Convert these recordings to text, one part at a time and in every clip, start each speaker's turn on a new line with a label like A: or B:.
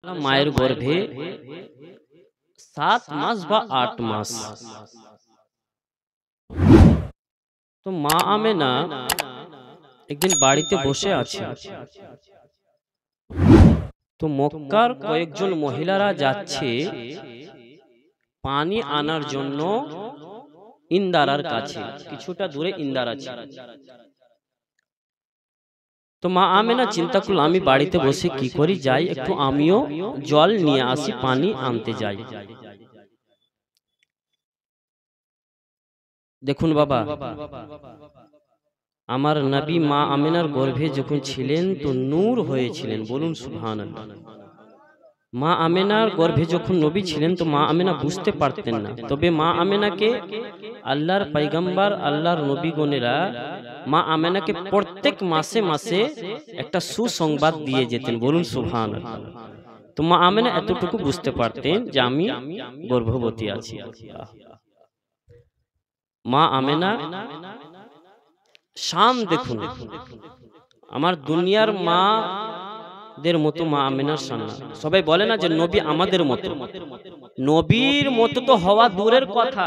A: মায়ের গর্ভে 7 মাস বা 8 মাস। তো মা আমেনা একদিন বাড়িতে বসে আছে। তো মক্কার কয়েকজন মহিলারা যাচ্ছে পানি আনার জন্য ইন্দারার কাছে, কিছুটা দূরে ইন্দারা ছিল। তো মা আমেনা চিন্তা করল, আমি বাড়িতে বসে কি করি, যাই একটু আমিও জল নিয়ে আসি, পানি আনতে যাই। দেখুন বাবা, আমার নবী মা আমেনার গর্ভে যখন ছিলেন তো নূর হয়েছিলেন, বলুন সুবহানাল্লাহ। মা আমেনার গর্ভে যখন নবী ছিলেন তো মা আমেনা বুঝতে পারতেন না, তবে মা আমেনাকে আল্লাহর পয়গম্বর, আল্লাহর নবীগণেরা মা আমেনাকে প্রত্যেক মাসে মাসে একটা সুসংবাদ দিয়ে যেতেন, বলুন সুবহানাল্লাহ। তো মা আমেনা এতটুকু বুঝতে পারতেন যে আমি গর্ভবতী আছি। মা আমেনা শান দেখুন, আমার দুনিয়ার মা দের মতো মা আমেনার শান না। সবাই বলে না যে নবী আমাদের মতো, নবীর মতো তো হওয়া দূরের কথা,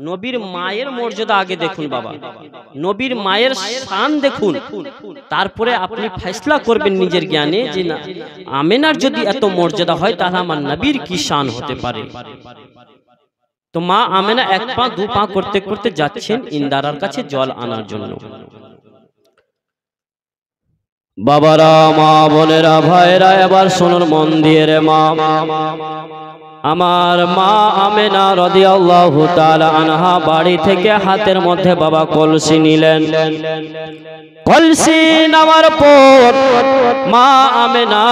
A: নবীর মায়ের মর্যাদা আগে দেখুন বাবা, নবীর মায়ের শান দেখুন, তারপরে আপনি ফয়সালা করবেন নিজের জ্ঞানে যে না, আমেনার যদি এত মর্যাদা হয় তাহলে আমার নবীর কি শান হতে পারে। তো মা আমেনা 1 পা 2 পা করতে করতে যাচ্ছেন ইন্দারার কাছে জল আনার জন্য। বাবারা, মা বোনেরা, ভাইরা, এবার শুনুন মন দিয়ে রে। মা আমার মা আমেনা রাদিয়াল্লাহু তাআলা আনহা বাড়ি থেকে হাতের মধ্যে বাবা কলসি নিলেন। কলসি নামার পর মা আমেনা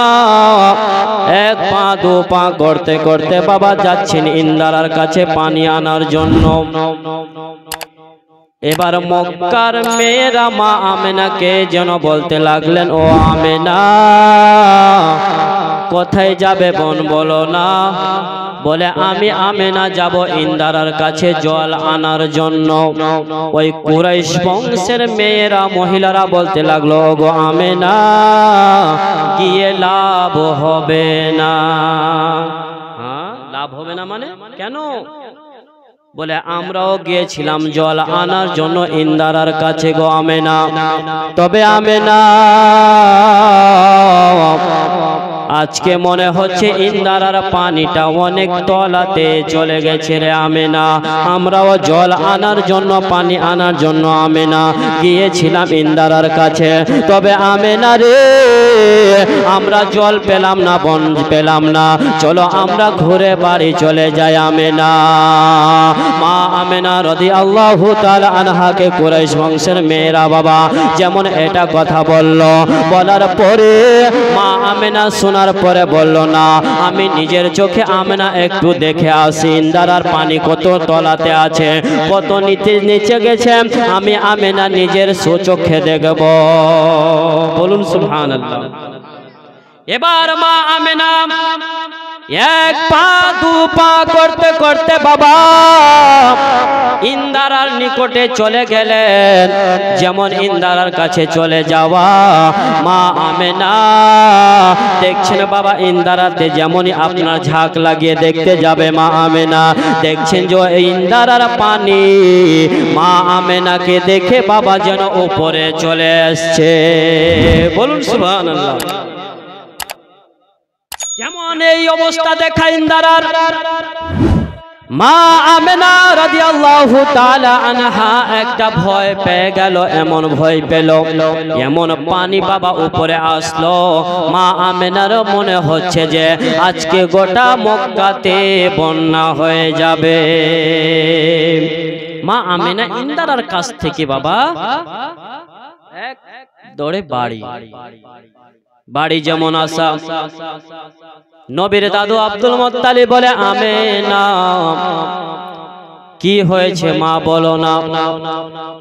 A: 1 পা 2 পা করতে করতে বাবা যাচ্ছেন ইন্দারার কাছে পানি আনার জন্য। এবার মক্কার মেয়েরা মা আমেনাকে যেন বলতে লাগলেন, ও আমেনা কোথায় যাবে বোন বলো না। বলে আমি আমেনা যাব ইন্দারার কাছে জল আনার জন্য। ওই কুরাইশ বংশের মেয়েরা মহিলারা বলতে লাগলো, গো আমেনা গিয়ে লাভ হবে না। হ্যাঁ, লাভ হবে না মানে কেন? বলে আমরাও গিয়েছিলাম জল আনার জন্য ইন্দারার কাছে গো আমেনা, তবে আমেনা আজকে মনে হচ্ছে ইন্দারার পানিটা অনেক তলাতে চলে গেছে রে আমেনা। আমরাও জল আনার জন্য, পানি আনার জন্য আমেনা গিয়েছিলাম ইন্দারার কাছে, তবে আমেনা রে আমরা জল পেলাম না, বন পেলাম না, চলো আমরা ঘুরে বাড়ি চলে যাই আমেনা। মা আমেনা রাদিয়াল্লাহু তাআলা আনহাকে কুরাইশ বংশের মেয়েরা বাবা যেমন এটা কথা বলল, বলার পরে মা আমেনা শোনার পরে বলল, না আমি নিজের চোখে আমেনা একটু দেখে আসি ইন্দারার পানি কত তলাতে আছে, কত নিচে গেছে, আমি আমেনা নিজের চোখে দেখব, বলুন সুবহানাল্লাহ। এবার মা আমেনা 1 পা 2 পা করতে করতে বাবা ইন্দারার নিকটে চলে গেলেন। যেমন ইন্দারার কাছে চলে যাওয়া মা আমেনা দেখছেন বাবা ইন্দারাতে যেমনই আপনার ঝাঁক লাগিয়ে দেখতে যাবে মা আমেনা দেখছেন যে ইন্দারার পানি মা আমেনাকে দেখে বাবা যেন উপরে চলে আসছে, বলুন সুবহানাল্লাহ। যেমন এই অবস্থা দেখা ইন্দারার, মা আমেনা রাদিয়াল্লাহু তাআলা আনহা একটা ভয় পেয়ে গেল, এমন ভয় পেল, এমন পানি বাবা উপরে আসলো, মা আমেনার মনে হচ্ছে যে আজকে গোটা মক্কাতে বন্যা হয়ে যাবে। মা আমেনা ইন্দারার কাছ থেকে বাবা এক দৌড়ে বাড়ি যেমন আসা, নবীর দাদু আব্দুল মুত্তালিব বলে, আমেনা কি হয়েছে মা বলো না।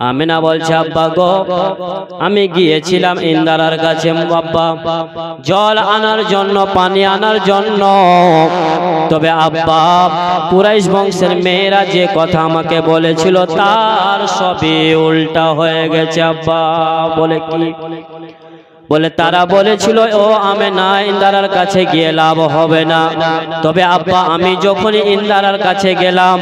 A: আমেনা বলছে, আব্বা গো আমি গিয়েছিলাম ইন্দারার কাছে আব্বা জল আনার জন্য, পানি আনার জন্য, তবে আব্বা কুরাইশ বংশের মেয়েরা যে কথা আমাকে বলেছিল তার সবই উল্টা হয়ে গেছে আব্বা। বলে কি? বলে তারা বলেছিল ও আমেনা ইন্দারার কাছে গিয়ে লাভ হবে না। তবে আব্বা আমি যখন ইন্দারার কাছে গেলাম,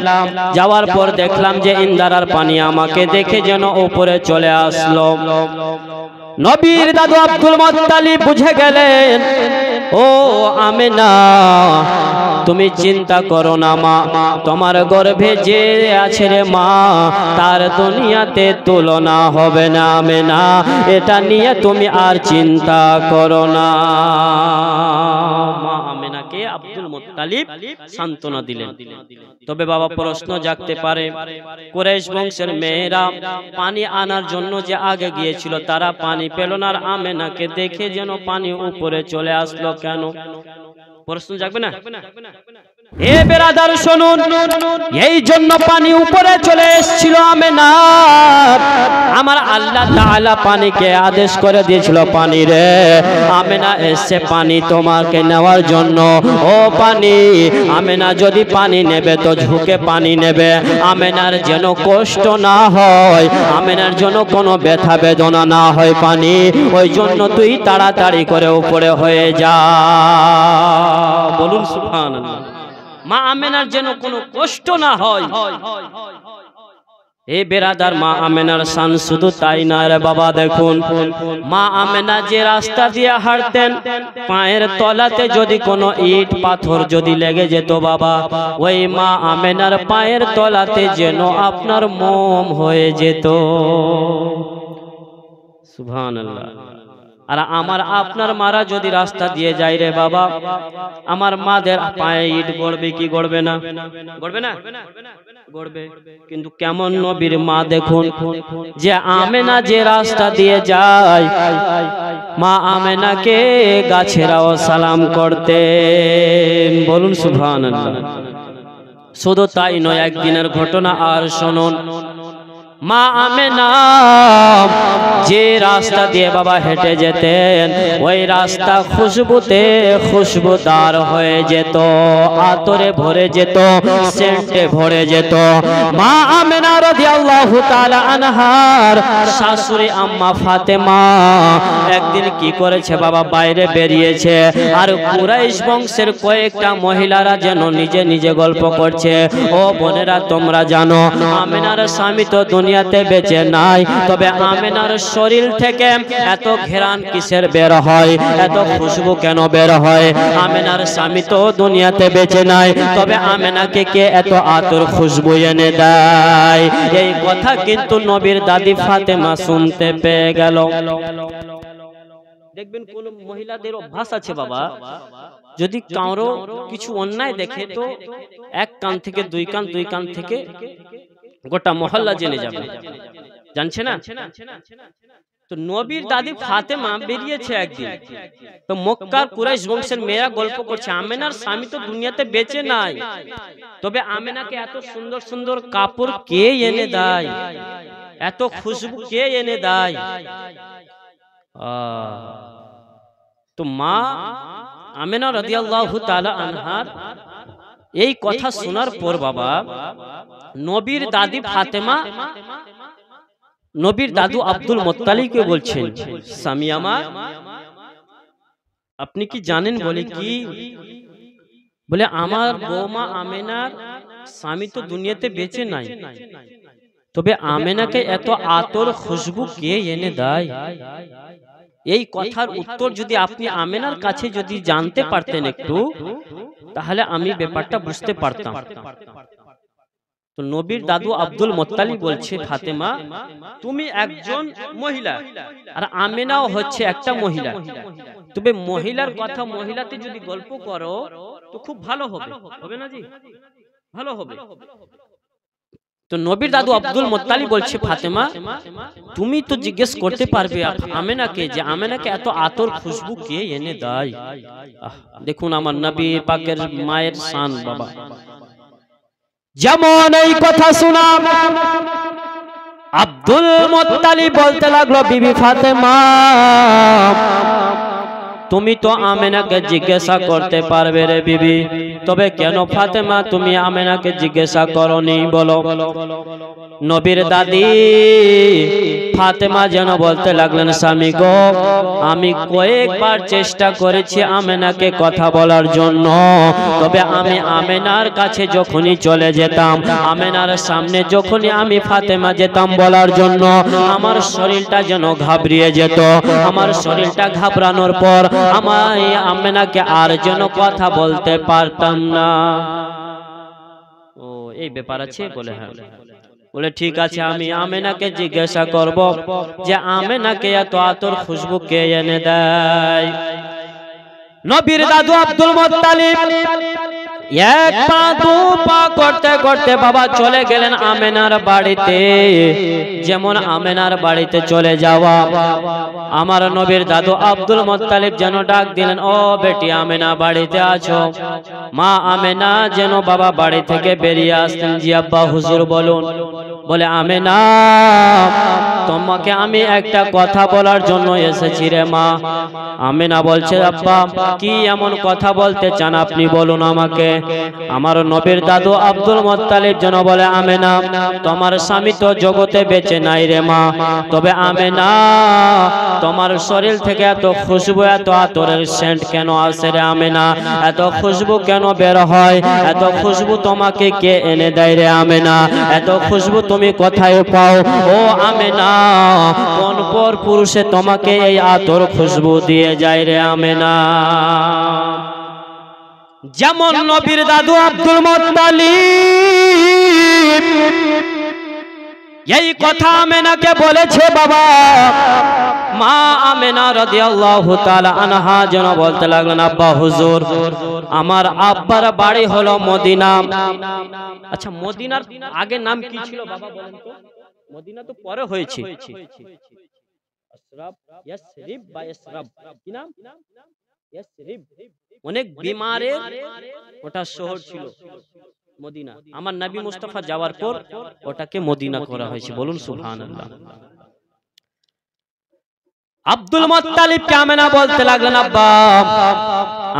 A: যাওয়ার পর দেখলাম যে ইন্দারার পানি আমাকে দেখে যেন উপরে চলে আসলো। নবীর দাদু আব্দুল মুত্তালিব বুঝে গেলেন ও আমেনা তুমি চিন্তা করো না মা, তোমার গর্ভে যে আছে রে মা তার দুনিয়াতে তুলনা হবে না আমেনা, এটা নিয়ে তুমি আর চিন্তা করো না। মা আমেনাকে আব্দুল মুত্তালিব সান্ত্বনা দিলেন। তবে বাবা প্রশ্ন জাগতে পারে, কুরাইশ বংশের মেয়েরা পানি আনার জন্য যে আগে গিয়েছিল তারা পানি পেল না, আর আমেনাকে দেখে যেন পানি উপরে চলে আসলো কেন? প্রশ্ন জাগবে না? এ বেরাদার শুনুন, এই জন্য পানি উপরে চলে এসেছিল আমেনা। আমার আল্লাহ তাআলা পানিকে আদেশ করে দিয়েছিল, পানি রে আমেনা এসে পানি তোমাকে নেওয়ার জন্য। ও পানি, আমেনা যদি পানি নেবে তো ঝুঁকে পানি নেবে, আমেনার যেন কষ্ট না হয়, আমেনার যেন কোনো ব্যথা বেদনা না হয় পানি, ওই জন্য তুই তাড়াতাড়ি করে উপরে হয়ে যা। বলুন সুবহানাল্লাহ। মা আমেনার যেন কোনো কষ্ট না হয়। এ বেরাদার মা আমেনার শান শুধু তাই না রে বাবা, দেখুন মা আমেনা যে রাস্তা দিয়ে হাঁটতেন পায়ের তলাতে যদি কোনো ইট পাথর যদি লেগে যেত বাবা, ওই মা আমেনার পায়ের তলাতে যেন আপনার মোম হয়ে যেত। সুবহানাল্লাহ। আর আমার আপনার মারা যদি রাস্তা দিয়ে যায় রে বাবা, আমার মাদের পায়ে ইট গড়বে কি গড়বে না? গড়বে না? গড়বে। কিন্তু কেমন নবীর মা দেখুন, যে আমেনা যে রাস্তা দিয়ে যায় মা আমেনাকে গাছেরাও সালাম করতেন। বলুন সুবহানাল্লাহ। শুধু তাই নয়, একদিনের ঘটনা আর শুনুন। মা আমেনা যে রাস্তা দিয়ে বাবা হেঁটে যেতেন ওই রাস্তা খুশবুতে খুশবুদার হয়ে যেত, আতরে ভরে যেত, সেন্টে ভরে যেত। মা আমেনা রাদিয়াল্লাহু তাআলা আনহার শাশুড়ি আম্মা ফাতেমা একদিন কি করেছে বাবা, বাইরে বেরিয়েছে, আর কুরাইশ বংশের কয়েকটা মহিলারা যেন নিজে নিজে গল্প করছে। ও বোনেরা তোমরা জানো আমেনার স্বামী তো দুনিয়াতে বেঁচে নাই, তবে আমেনার শরীর থেকে এত ঘেরান কিসের বের হয়, এত খুশবু কেন বের হয়? আমেনার স্বামী তো দুনিয়াতে বেঁচে নাই, তবে আমেনাকে কে এত আতর খুশবু এনে দেয়? এই কথা কিন্তু নবীর দাদি ফাতেমা শুনতে পেয়ে গেল। দেখবেন কোন মহিলাদের অভ্যাস আছে বাবা, যদি কারো কিছু অন্যায় দেখে তো এক কান থেকে দুই কান, দুই কান থেকে গোটা মহল্লা জেনে যাবে, জানছে না? তো নবীর দাদি ফাতেমা বেরিয়েছে একদিন, তো মক্কার কুরাইশ বংশের মেয়েরা গল্প করছে আমেনার স্বামী তো দুনিয়াতে বেঁচে নাই, তবে আমেনাকে এত সুন্দর সুন্দর কাপড় কে এনে দেয়, এত খুশবু কে এনে দেয়? তো মা আমেনা রাদিয়াল্লাহু তাআলা আনহার এই কথা শোনার পর বাবা নবীর দাদি ফাতেমা নবীর দাদু আব্দুল মুত্তালিবকে বলছেন, স্বামী আমার আপনি কি জানেন? বলে কি? বলে আমার বৌমা আমেনার স্বামী তো দুনিয়াতে বেঁচে নাই, তবে আমেনাকে এত আতর খুশবু কে এনে দেয়? এই কথার উত্তর যদি আপনি আমেনার কাছে যদি জানতে পারতেন একটু, তাহলে আমি ব্যাপারটা বুঝতে পারতাম। তো নবীর দাদু আব্দুল মুত্তালিব বলছে, ফাতেমা তুমি একজন মহিলা আর আমেনাও হচ্ছে একটা মহিলা, তবে মহিলার কথা মহিলাতে যদি গল্প করো তো খুব ভালো হবে, হবে না জি? ভালো হবে। তো নবীর দাদু আব্দুল মুত্তালিব বলছে, ফাতেমা তুমি তো জিজ্ঞেস করতে পারবে আমেনাকে যে আমেনাকে এত আতর খুশবু কে এনে দেয়। দেখুন আমার নবী পাকের মায়ের শান বাবা। যেমন এই কথা শোনা আব্দুল মুত্তালিব বলতে লাগলো, বিবি ফাতেমা তুমি তো আমেনাকে জিজ্ঞাসা করতে পারবে রে বিবি, তবে কেন ফাতেমা তুমি আমেনাকে জিজ্ঞাসা করনি বলো? নবীর দাদি ফাতেমা যেন বলতে লাগলেন, স্বামী গো, আমি কয়েকবার চেষ্টা করেছি আমেনাকে কথা বলার জন্য, তবে আমি আমেনার কাছে যখনই চলে যেতাম, আমেনার সামনে যখনই আমি ফাতেমা যেতাম বলার জন্য, আমার শরীরটা যেন ঘাবড়িয়ে যেত। আমার শরীরটা ঘাবড়ানোর পর আমার আমেনাকে আর যেন কথা বলতে পারতাম না। ও এই ব্যাপার আছে বলে? হ্যাঁ। বলে ঠিক আছে, আমি আমেনাকে জিজ্ঞাসা করব যে আমেনাকে এত আতর খুশবু কে এনে দেয়। নবীর দাদু আব্দুল মুত্তালিব এক পা দু পা করতে করতে বাবা চলে গেলেন আমেনার বাড়িতে। যেমন আমেনার বাড়িতে চলে যাওয়া, আমার নবীর দাদু আব্দুল মুত্তালিব যেন ডাক দিলেন, ও বেটি আমেনা বাড়িতে আছো? মা আমেনা যেন বাবা বাড়ি থেকে বেরিয়ে আসতেন। জি আব্বা হুজুর বলুন। বলে আমেনা, তোমাকে আমি একটা কথা বলার জন্য এসেছি রে মা। আমেনা বলছে, আব্বা কি এমন কথা বলতে চান আপনি বলুন আমাকে। আমার নবীর দাদু আব্দুল মুত্তালিব যেন বলে, আমেনা তোমার স্বামী তো জগতে বেঁচে নাই রে মা, তবে আমেনা তোমার শরীর থেকে এত খুশবু, এত আতরের সেন্ট কেন আসে রে আমেনা? এত খুশবু কেন বের হয়? এত খুশবু তোমাকে কে এনে দেয় রে আমেনা? এত খুশবু তুমি কোথায় পাও ও আমেনা? কোন পর পুরুষে তোমাকে এই আতর খুশবু দিয়ে যায় রে আমেনা? যেমন নবীর দাদু আব্দুল মুত্তালিব এই কথা আমেনাকে বলেছে বাবা, মা আমেনা রাদিয়াল্লাহু তাআলা আনহা যেন বলতে লাগলেন, আব্বা হুজুর আমার আব্বার বাড়ি হলো মদিনা। আচ্ছা মদিনার আগে নাম কি ছিল বাবা বলেন তো? মদিনা তো পরে হয়েছে। আসরাব, ইয়াসরিব বা ইসরাব, কি নাম? ইয়াসরিব। অনেক বিমারের ওটা শহর ছিল মদিনা। আমার নবী মুস্তাফা যাওয়ার পর ওটাকে মদিনা করা হয়েছে। বলুন সুবহানাল্লাহ। আব্দুল মুত্তালিব কে আমেনা বলতে লাগলেন, আব্বা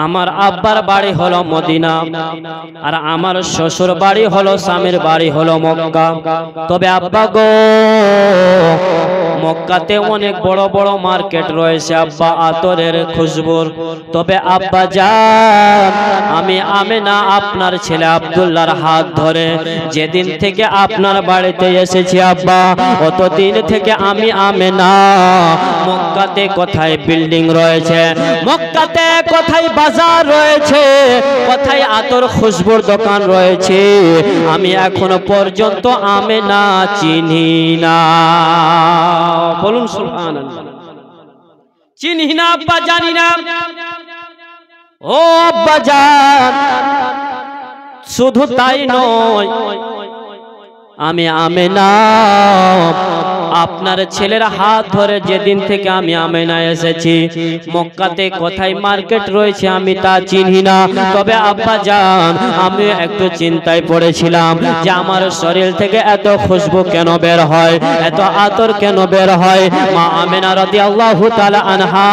A: আমার আব্বার বাড়ি হলো মদিনা, আর আমার শ্বশুর বাড়ি হলো, স্বামীর বাড়ি হলো মক্কা। তবে আব্বা গো, মক্কাতে অনেক বড় বড় মার্কেট রয়েছে আব্বা আতরের খুশবুর। তবে আব্বা যান, আমি আমেনা আপনার ছেলে আব্দুল্লাহর হাত ধরে যেদিন থেকে আপনার বাড়িতে এসেছি আব্বা, অতদিন থেকে আমি আমেনা মক্কাতে কোথায় বিল্ডিং রয়েছে, মক্কাতে কোথায় বাজার রয়েছে, কোথায় আতর খুশবুর দোকান রয়েছে, আমি এখনো পর্যন্ত আমেনা চিনি না। বলুন সুবহানাল্লাহ। চিনি না আব্বা, জানি না। ও আব্বা জান, শুধু তাই নয়, আমি আমেনা আপনার ছেলের হাত ধরে যেদিন থেকে আমি আমেনা এসেছি, মক্কাতে কোথায় মার্কেট রয়েছে আমি তা চিনি না। তবে আব্বা জান, আমি একটু চিন্তায় পড়েছিলাম যে আমার শরীর থেকে এত খুশবু কেন বের হয়, এত আতর কেন বের হয়। মা আমেনা রাদিয়াল্লাহু তাআলা আনহা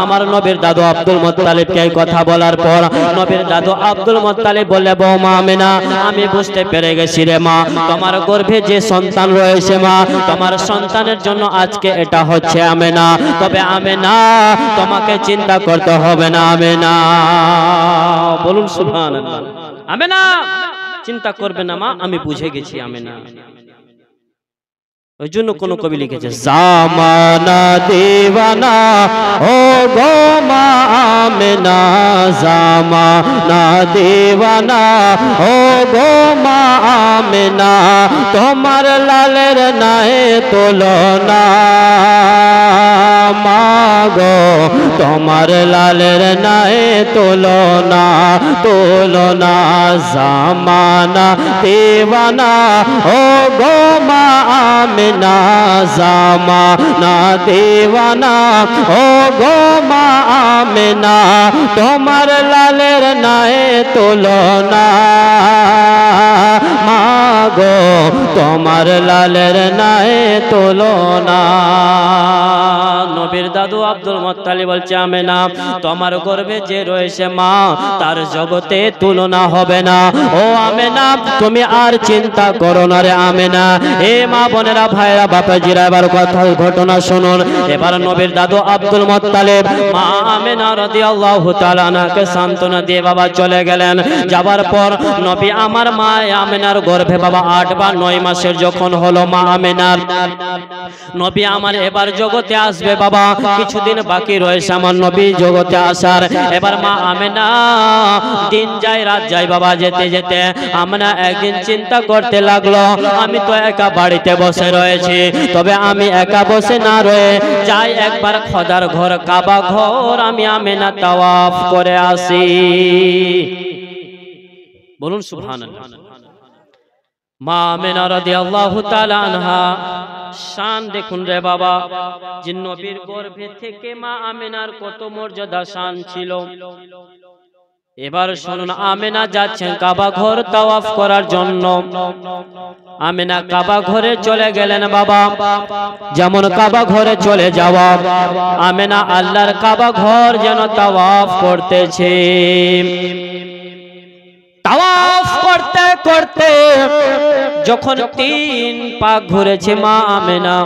A: আমার নবীর দাদু আব্দুল মুত্তালিবকে এই কথা বলার পর নবীর দাদু আব্দুল মুত্তালিব বললে, বৌমা আমেনা আমি বুঝতে পেরে গেছি রে মা, তোমার গর্ভে যে সন্তান রয়েছে মা, তোমার সন্তানের জন্য আজকে এটা হচ্ছে আমেনা। তবে আমেনা তোমাকে চিন্তা করতে হবে না আমেনা। বলুন সুবহানাল্লাহ। আমেনা চিন্তা করবে না মা, আমি বুঝে গেছি আমেনা। ওই জন্য কোন কবি লিখেছে, জামানা দেওয়ানা ও গো মা আমেনা, জামানা দেওয়ানা ও গো মা আমেনা, তোমার লালের নাই তুলনা মা গো, তোমার লালের নাই তুলনা, তুলনা জামানা দেওয়ানা ও গো মা আমেনা, জামানা দেওয়ানা ও গো মা আমেনা, তোমার লালের নাই তুলনা মা গো তোমার লালের নাই তুলনা। নবীর দাদু আব্দুল মুত্তালিব বলছে আমেনা তোমার গর্ভে যে রয়েছে মা তার জগতে তুলনা হবে না। ও আমেনা তুমি আর চিন্তা করো না রে আমেনা। এ মা বোনেরা ভাইরা বাপাজিরা এবার কথা ঘটনা শুনুন। এবার নবীর দাদু আব্দুল মুত্তালিব মা আমেনা রাদিয়াল্লাহু তাআলা আনহাকে সান্ত্বনা দিয়ে বাবা চলে গেলেন। যাবার পর নবী আমার মা আমেনার গর্ভে বাবা 8 বা 9 মাসের যখন হলো মা আমেনার নবী আমার এবার জগতে আসবে বাবা, কিছুদিন বাকি রয়েছে আমার নবী জগতে আসার। এবার মা আমেনা দিন যায় রাত যায় বাবা, যেতে যেতে আমরা একদিন চিন্তা করতে লাগলো আমি তো একা বাড়িতে বসে রয়েছি, তবে আমি একা বসে না রয়ে যাই একবার খোদার ঘর কাবা ঘর আমি আমেনা তাওয়াফ করে আসি। বলুন সুবহানাল্লাহ। মা আমেনা রাদিয়াল্লাহু তাআলা আনহা শান দেখুন রে বাবা, যে নবীর গর্ভে থেকে মা আমেনার কত মর্যাদা শান ছিল। এবার শুনুন আমেনা যাচ্ছেন কাবা ঘর তাওয়াফ করার জন্য। আমেনা কাবা ঘরে চলে গেলেন বাবা। যেমন কাবা ঘরে চলে যাওয়া আমেনা আল্লাহর কাবা ঘর যেন তাওয়াফ করতেছে। তাওয়াফ করতে করতে যখন 3 পাক ঘুরেছে মা আমেনা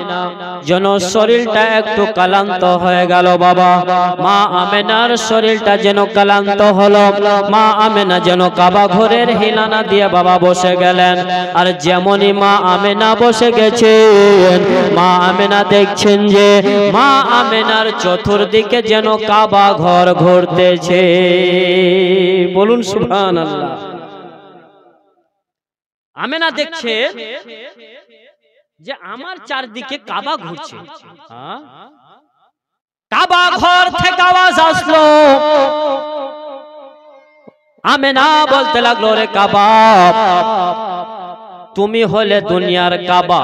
A: যেন শরীরটা একটু ক্লান্ত হয়ে গেল বাবা। মা আমেনার শরীরটা যেন ক্লান্ত হলো। মা আমেনা যেন কাবা ঘরের হিলানা দিয়ে বাবা বসে গেলেন। আর যেমনই মা আমেনা বসে গেছেন মা আমেনা দেখছেন যে মা আমেনার চতুর্দিকে যেন কাবা ঘর ঘুরতেছে। বলুন সুবহানাল্লাহ। আমেনা দেখছে যে আমার চারদিকে কাবা ঘুরছে। কাবা ঘর থেকে আওয়াজ আসলো। আমেনা বলতে লাগলো রে কাবা তুমি হলে দুনিয়ার কাবা,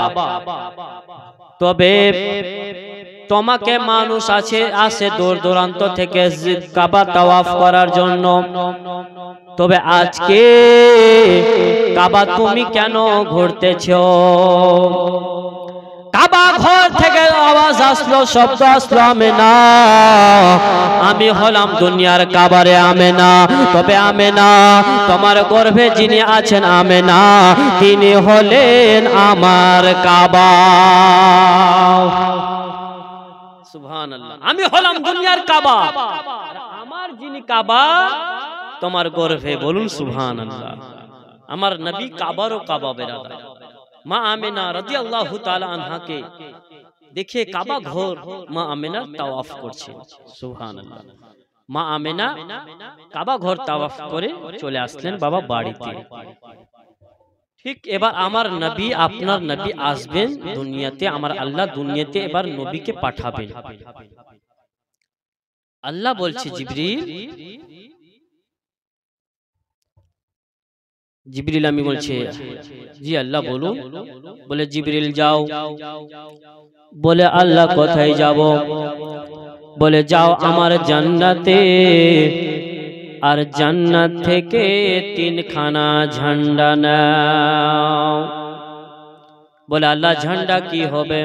A: তবে তোমাকে মানুষ আসে দূর দূরান্ত থেকে কাবা তাওয়াফ করার জন্য, তবে আজকে কাবা তুমি কেন ঘুরতেছো? কাবা ঘর থেকে আওয়াজ আসলো, শব্দ আসলো আমেনা আমি হলাম দুনিয়ার কাবারে আমেনা, তবে আমেনা তোমার গর্ভে যিনি আছেন আমেনা তিনি হলেন আমার কাবা। সুবহানাল্লাহ। আমি হলাম দুনিয়ার কাবা, আমার যিনি কাবা তোমার গর্ভে। বলুন সুবহানাল্লাহ। আমার নবী কাবারও কাবা বেরাদার। মা আমেনা রাদিয়াল্লাহু তাআলা আনহাকে দেখে কাবা ঘর মা আমেনা তাওয়াফ করছে। সুবহানাল্লাহ। মা আমেনা কাবা ঘর তাওয়াফ করে চলে আসলেন বাবা বাড়িতে। ঠিক এবার আমার নবী আপনার নবী আসবেন দুনিয়াতে, আমার আল্লাহ দুনিয়াতে এবার নবীকে পাঠাবেন। আল্লাহ বলছে জিবরিল আমি বলছে জি আল্লাহ বলুন। বলে জিবরিল যাও। বলে আল্লাহ কোথায় যাব? বলে যাও আমার জান্নাতে, আর জান্নাত থেকে 3খানা ঝান্ডা নাও। বলে আল্লাহ ঝান্ডা কি হবে?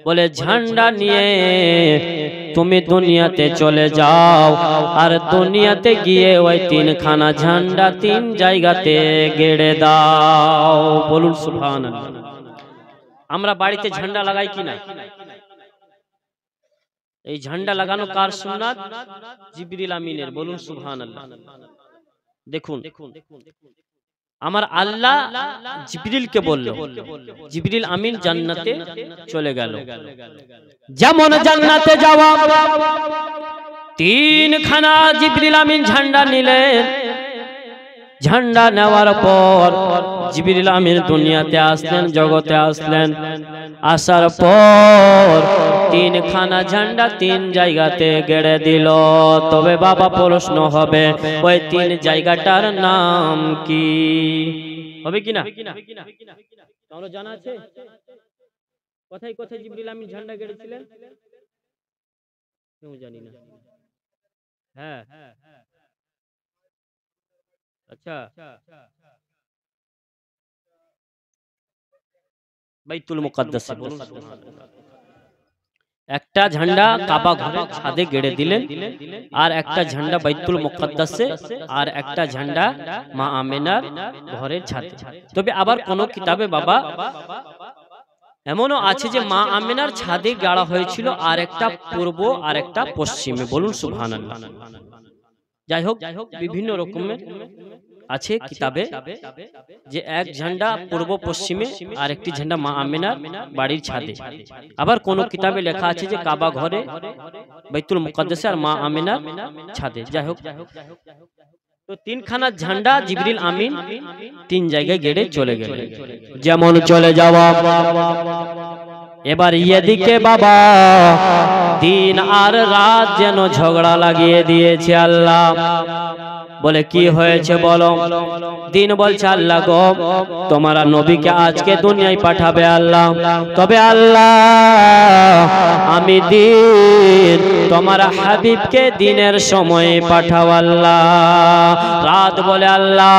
A: বলে ঝান্ডা নিয়ে তুমি দুনিয়াতে চলে যাও, আর দুনিয়াতে গিয়ে ওই 3খানা ঝান্ডা 3 জায়গাতে গেড়ে দাও। বলুন সুবহানাল্লাহ। আমরা বাড়িতে ঝান্ডা লাগাই কিনা? এই ঝান্ডা লাগানো কার সুন্নাত? জিবরিল আমিনের। বলুন সুবহানাল্লাহ। দেখুন আমার আল্লাহ জিবরিলকে বলল, জিবরিল আমিন জান্নাতে চলে গেল। যেমন জান্নাতে যাওয়া 3খানা জিবরিল আমিন ঝান্ডা নিলেন। ঝান্ডা নেওয়ার পর জিবরিল আমিন দুনিয়াতে আসলেন, জগতে আসলেন। আসার পর 3খানা ঝান্ডা 3 জায়গাতে গেড়ে দিল। তবে বাবা প্রশ্ন হবে ওই 3 জায়গাটার নাম কি? হবে কিনা? কারো জানা আছে? কোথায় কোথায় জিবরিল আমিন ঝান্ডা গেড়েছিলেন? কেউ জানি না। হ্যাঁ আচ্ছা বাইতুল মুকাদ্দাসে। একটা ঝান্ডা কাবা ঘরের ছাদে গেড়ে দিলেন, আর একটা ঝান্ডা বাইতুল মুকাদ্দাসে, আর একটা ঝান্ডা মা আমেনার ঘরের ছাদে। তবে আবার কোন কিতাবে বাবা এমনও আছে যে মা আমেনার ছাদে গাড়া হয়েছিল, আর একটা পূর্ব আর একটা পশ্চিমে। বলুন সুবহানাল্লাহ। যাই হোক, বিভিন্ন রকমের আছে কিতাবে যে এক ঝান্ডা পূর্ব পশ্চিমে আর একটি ঝান্ডা মা আমেনার বাড়ির ছাদে। আবার কোন কিতাবে লেখা আছে যে কাবা ঘরে, বাইতুল মুকাদ্দাসে আর মা আমেনার ছাদে। যাই হোক, তো তিনখানা ঝান্ডা জিবরিল আমিন তিন জায়গায় গেড়ে চলে গেলেন। যেমন চলে যাওয়া, এবার এদিকে বাবা দিন আর রাত যেন ঝগড়া লাগিয়ে দিয়েছে। আল্লাহ বলে কি হয়েছে বলো? দিন বলছে আল্লাহ গো, তোমারা নবীকে আজকে দুনিয়ায় পাঠাবে আল্লাহ, তবে আল্লাহ আমি দিন তোমার হাবিবকে দিনের সময়ে পাঠাও আল্লাহ। রাত বলে আল্লাহ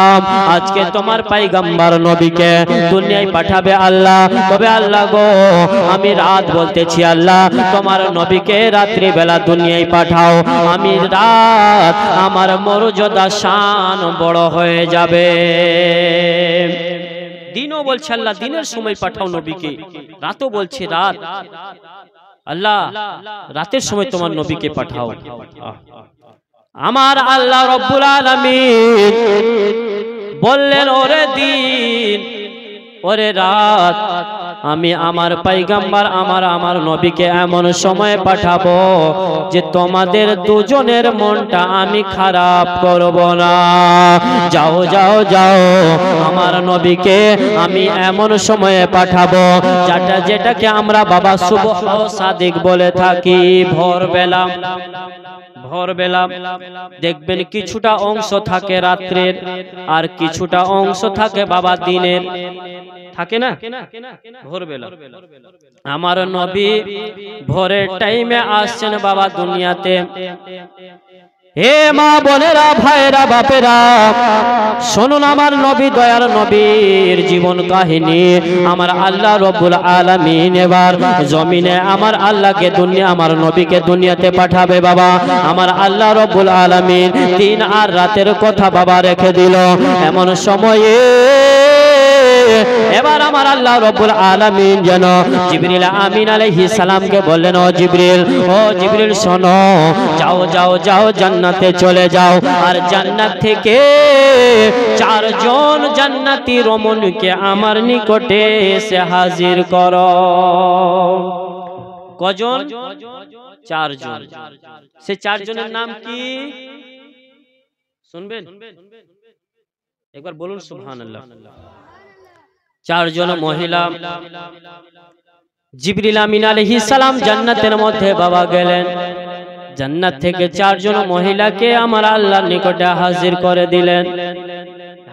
A: আজকে তোমার পয়গম্বর নবীকে দুনিয়ায় পাঠাবে আল্লাহ, তবে আল্লাহ গো আমি রাত বলতেছি আল্লাহ তোমার নবীকে রাত্রি বেলা দুনিয়ায় পাঠাও, আমি রাত আমার মর্যাদা শান বড় হয়ে যাবে। দিনও বলছে আল্লাহ দিনের সময় পাঠাও নবীকে, রাতও বলছে রাত আল্লাহ রাতের সময় তোমার নবীকে পাঠাও। আমার আল্লাহ রব্বুল আলামিন বললেন ওরে দিন ওরে রাত, আমি আমার পয়গম্বর আমার নবীকে এমন সময় পাঠাবো যে তোমাদের দুজনের মনটা আমি খারাপ করব না। যাও যাও যাও, আমার নবীকে আমি এমন সময়ে পাঠাবো যেটাকে আমরা বাবা সুবহ সাদিক বলে থাকি। ভোরবেলা ভোরবেলা দেখবেন কিছুটা অংশ থাকে রাত্রের, আর কিছুটা অংশ থাকে বাবা দিনের, থাকে না ভোরবেলা। আমার নবী ভোরের টাইমে আসছেন বাবা দুনিয়াতে। হে মা বোনেরা, ভাইরা, বাপেরা, শুনুন আমার নবী দয়ার নবীর জীবন কাহিনী। আমার আল্লাহ রব্বুল আলামিন এবার জমিনে আমার আল্লাহকে দুনিয়া আমার নবীকে দুনিয়াতে পাঠাবে বাবা। আমার আল্লাহ রব্বুল আলামিন দিন আর রাতের কথা বাবা রেখে দিল। এমন সময়ে এবার আমার আল্লাহ রব্বুল আলামিন যেন জিবরিল আমিন আলাইহিস সালামকে বললেন, ও জিবরিল শোনো, যাও যাও যাও জান্নাতে চলে যাও, আর জান্নাত থেকে চারজন জান্নাতি রমণীকে আমার নিকটে এসে হাজির করো। কজন? চারজন। সে চারজনের নাম কি শুনবেন? একবার বলুন সুবহানাল্লাহ। চারজন মহিলা। জিবরিল আমিন আলাইহিস সালাম জান্নাতের মধ্যে বাবা গেলেন, জান্নাত থেকে চারজন মহিলাকে আমার আল্লাহর নিকটে হাজির করে দিলেন।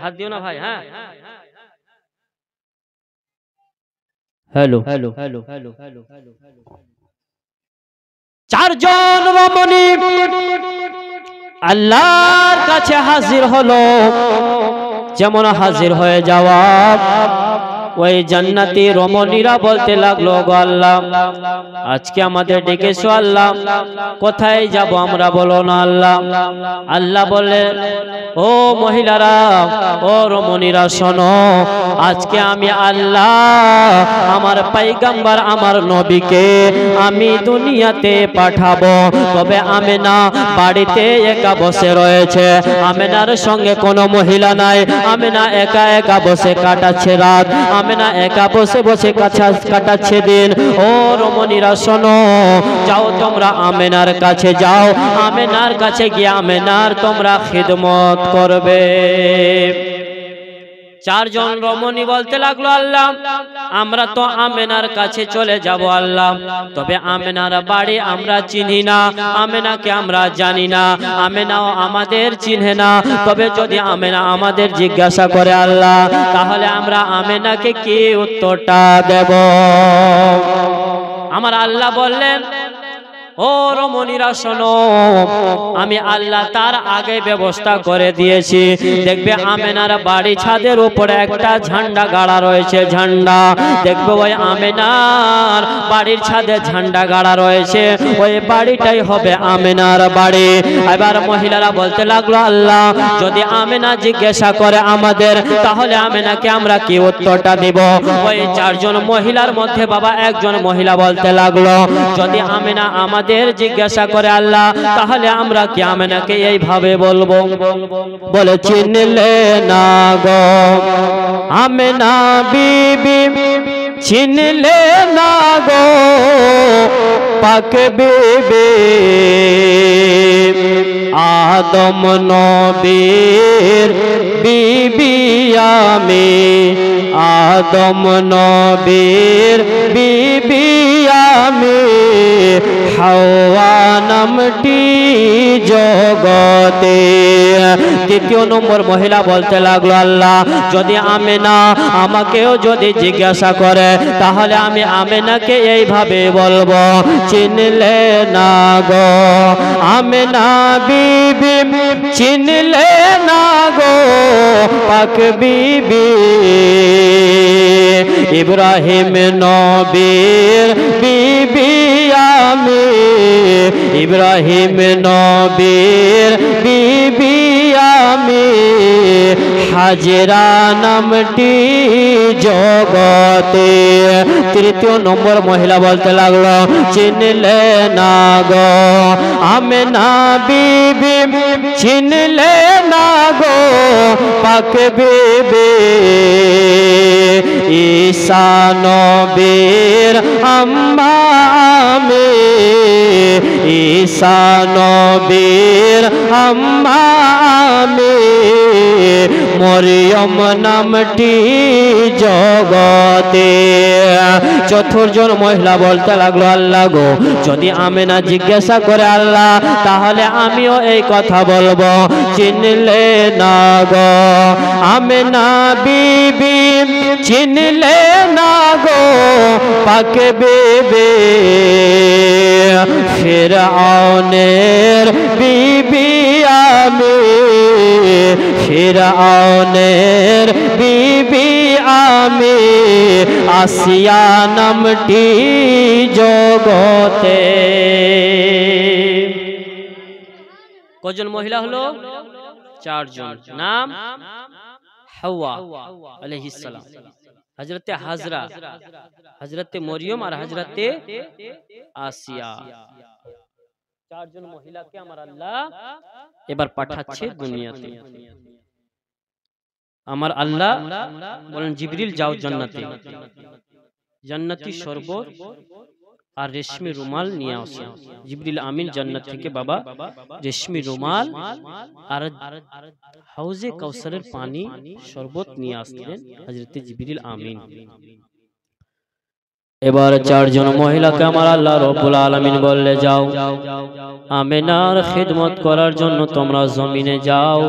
A: হাত দিও না ভাই। হ্যাঁ, hello hello hello hello hello. চারজন রমণী আল্লাহর কাছে হাজির হলো। যেমন হাজির হয়ে যাওয়া ওই জান্নাতি রমণীরা বলতে লাগলো, গো আল্লাহ আজকে আমাদের ডেকেছো আল্লাহ, কোথায় যাব আমরা বলো না আল্লাহ। আল্লাহ বললেন, ও মহিলারা, ও রমণীরা শোনো, আজকে আমি আল্লাহ আমার পয়গম্বর আমার নবীকে আমি দুনিয়াতে পাঠাবো, তবে আমেনা বাড়িতে একা বসে রয়েছে, আমেনার সঙ্গে কোনো মহিলা নাই, আমেনা একা একা বসে কাটাচ্ছে রাত, আমেনা একা বসে বসে কাটাচ্ছে দিন। ও রমণীরা শোনো, যাও তোমরা আমেনার কাছে যাও, আমেনার কাছে গিয়ে আমেনার তোমরা খিদমত করবে। চারজন রমণী বলতে লাগলো, আল্লাহ আমরা তো আমেনার কাছে চলে যাব আল্লাহ, তবে আমেনার বাড়ি আমরা চিনি না, আমেনাকে আমরা জানি না, আমেনাও আমাদের চিনে না, তবে যদি আমেনা আমাদের জিজ্ঞাসা করে আল্লাহ, তাহলে আমরা আমেনাকে কি উত্তরটা দেব? আমার আল্লাহ বললেন, ও রমণীরা শোনো, আমি আল্লাহ তার আগে ব্যবস্থা করে দিয়েছি। দেখবে আমেনার বাড়ি ছাদের উপরে একটা ঝান্ডা গাড়া রয়েছে, ঝান্ডা দেখবে ওই আমেনার বাড়ির ছাদে ঝান্ডা গাড়া রয়েছে, ওই বাড়িটাই হবে আমেনার বাড়ি। এবার মহিলারা বলতে লাগলো, আল্লাহ যদি আমেনা জিজ্ঞাসা করে আমাদের, তাহলে আমেনাকে আমরা কি উত্তরটা দিব? ওই চারজন মহিলার মধ্যে বাবা একজন মহিলা বলতে লাগলো, যদি আমেনা আমাদের জিজ্ঞাসা করে আল্লাহ, তাহলে আমরা কি আমেনাকে এইভাবে বলবো? বলে, চিনলে না গো আমেনা বিবি, চিনলে না গো পাক বিবি, আদম নবীর বিবি আমি, আদম নবীর বিবি আমি, হাওয়া নামটি জগতে। দ্বিতীয় নম্বর মহিলা বলতে লাগলো, আল্লাহ যদি আমেনা আমাকেও যদি জিজ্ঞাসা করে, তাহলে আমি আমেনাকে এইভাবে বলবো, চিনলে না গো আমেনা বিবি, চিনলে না গো পাক বিবি, ইব্রাহিম নবীর বিবি আমি, ইব্রাহিম নবীর বিবি আমি, হাজেরা নামটি জগতে। তৃতীয় নম্বর মহিলা বলতে লাগলো, চিনলে না গো আমেনা বিবি, চিনলে না গো পাক বিবি, ঈসা নবীর আম্মা আমি, ঈসা নবীর আম্মা আমি, মরিয়ম নামটি জগতে। চতুর্জন মহিলা বলতে লাগলো, আল্লাহ গো যদি আমেনা জিজ্ঞাসা করে আল্লাহ, তাহলে আমিও এই কথা বলবো, চিনলে না গো আমেনা বিবি, চিনলে না গো পাক বিবি, ফিরআউনের বিবি আমি, ফিরআউনের বিবি আমি, আসিয়া নামটি জগতে। কজন মহিলা হলো? চারজন। নাম হাওয়া আলাইহিস সালাম, হযরতে হাজরা, হযরতে মরিয়ম আর হযরতে আসিয়া। চারজন মহিলাকে আমার আল্লাহ এবার পাঠাচ্ছে দুনিয়াতে। আমার আল্লাহ বলেন, জিবরিল যাও জান্নাতে, জান্নাতি শরবত আর রেশমি রুমাল নিয়ে আসো। জিবরিল আমিন জান্নাত থেকে বাবা রেশমি রুমাল আর হাউজে কাউসারের পানি শরবত নিয়ে আসলেন হযরতে জিবরিল আমিন। এবার চারজন মহিলাকে আমার আল্লাহ রব্বুল আলামিন বললে, যাও আমেনার খিদমত করার জন্য তোমরা জমিনে যাও,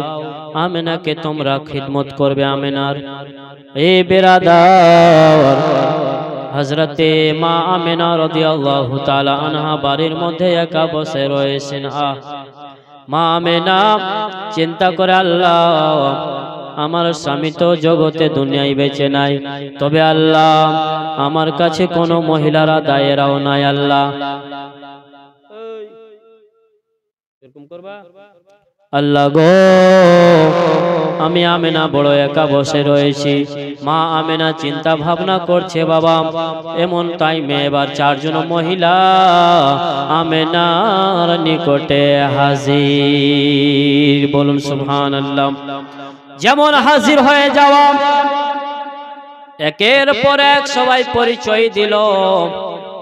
A: আমেনাকে তোমরা খিদমত করবে। আমেনার এ বেরাদার, হযরতে মা আমেনা রাদিয়াল্লাহু তাআলা আনহা বাড়ির মধ্যে একা বসে রয়েছেন। মা আমেনা চিন্তা করে, আল্লাহ আমার স্বামী তো জগতে দুনিয়ায় বেঁচে নাই, তবে আল্লাহ আমার কাছে কোনো মহিলারা দায়েরাও নাই। আল্লাহ আল্লাহ গো, আমি আমেনা বড় একা বসে রয়েছি। মা আমেনা চিন্তা ভাবনা করছে, বাবা এমন টাইমে এবার চারজন মহিলা আমেনার নিকটে হাজির। বলুন সুবহানাল্লাহ। যেমন হাজির হয়ে যাওয়া, একের পর এক সবাই পরিচয় দিল।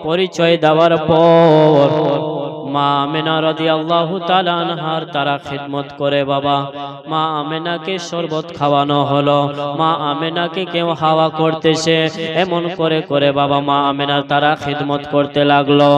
A: পরিচয় দেওয়ার পর মা আমেনা রাদিয়াল্লাহু তাআলা আনহার তারা খিদমত করে বাবা। মা আমেনাকে শরবত খাওয়ানো হলো, মা আমেনাকে কেউ হাওয়া করতেছে, এমন করে করে বাবা মা আমেনার তারা খিদমত করতে লাগলো।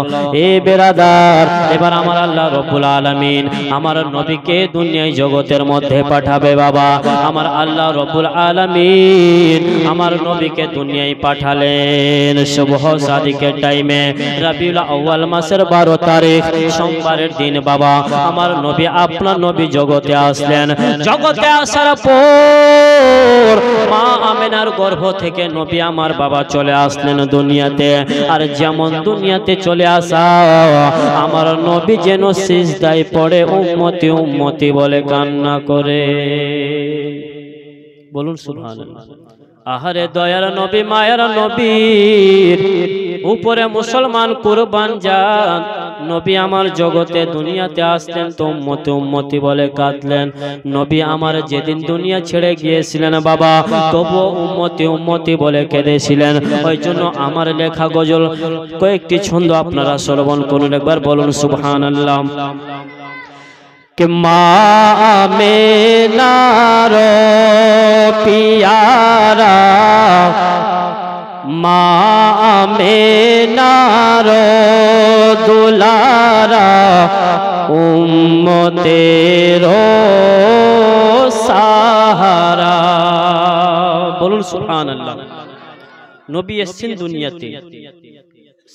A: এ বেরাদার, এবার আমার আল্লাহ রব্বুল আলামিন আমার নবীকে দুনিয়ায় জগতের মধ্যে পাঠাবে বাবা। আমার আল্লাহ রব্বুল আলামিন আমার নবীকে দুনিয়ায় পাঠালেন সুবহ সাদিকের টাইমে, রবিউল আউয়াল মাসের 12 তারিখ সোমবারের দিন বাবা। আমার নবী আপনার নবী জগতে আসলেন। জগতে আসার পর মা আমেনার গর্ভ থেকে নবী আমার বাবা চলে আসলেন দুনিয়াতে। আর যেমন দুনিয়াতে চলে আসা, আমার নবী যেন সিজদায় পড়ে উম্মতি উম্মতি বলে কান্না করে। বলুন সুবহানাল্লাহ। আহারে দয়ার নবী, মায়ের নবীর উপরে মুসলমান কুরবান যান। নবী আমার জগতে দুনিয়াতে আসলেন তো উম্মতি উম্মতি বলে কাঁদলেন। নবী আমার যেদিন দুনিয়া ছেড়ে গিয়েছিলেন বাবা, তবুও উম্মতি উম্মতি বলে কেঁদেছিলেন। ওই জন্য আমার লেখা গজল কয়েকটি ছন্দ আপনারা শ্রবণ করুন, একবার বলুন সুবহানাল্লাহ। कि माँ आमेनार पियारा, माँ आमेनार दुलारा, उम्मतेरो सहारा। बोलुन सुबहानाल्लाह। नबी एसेन दुनियाते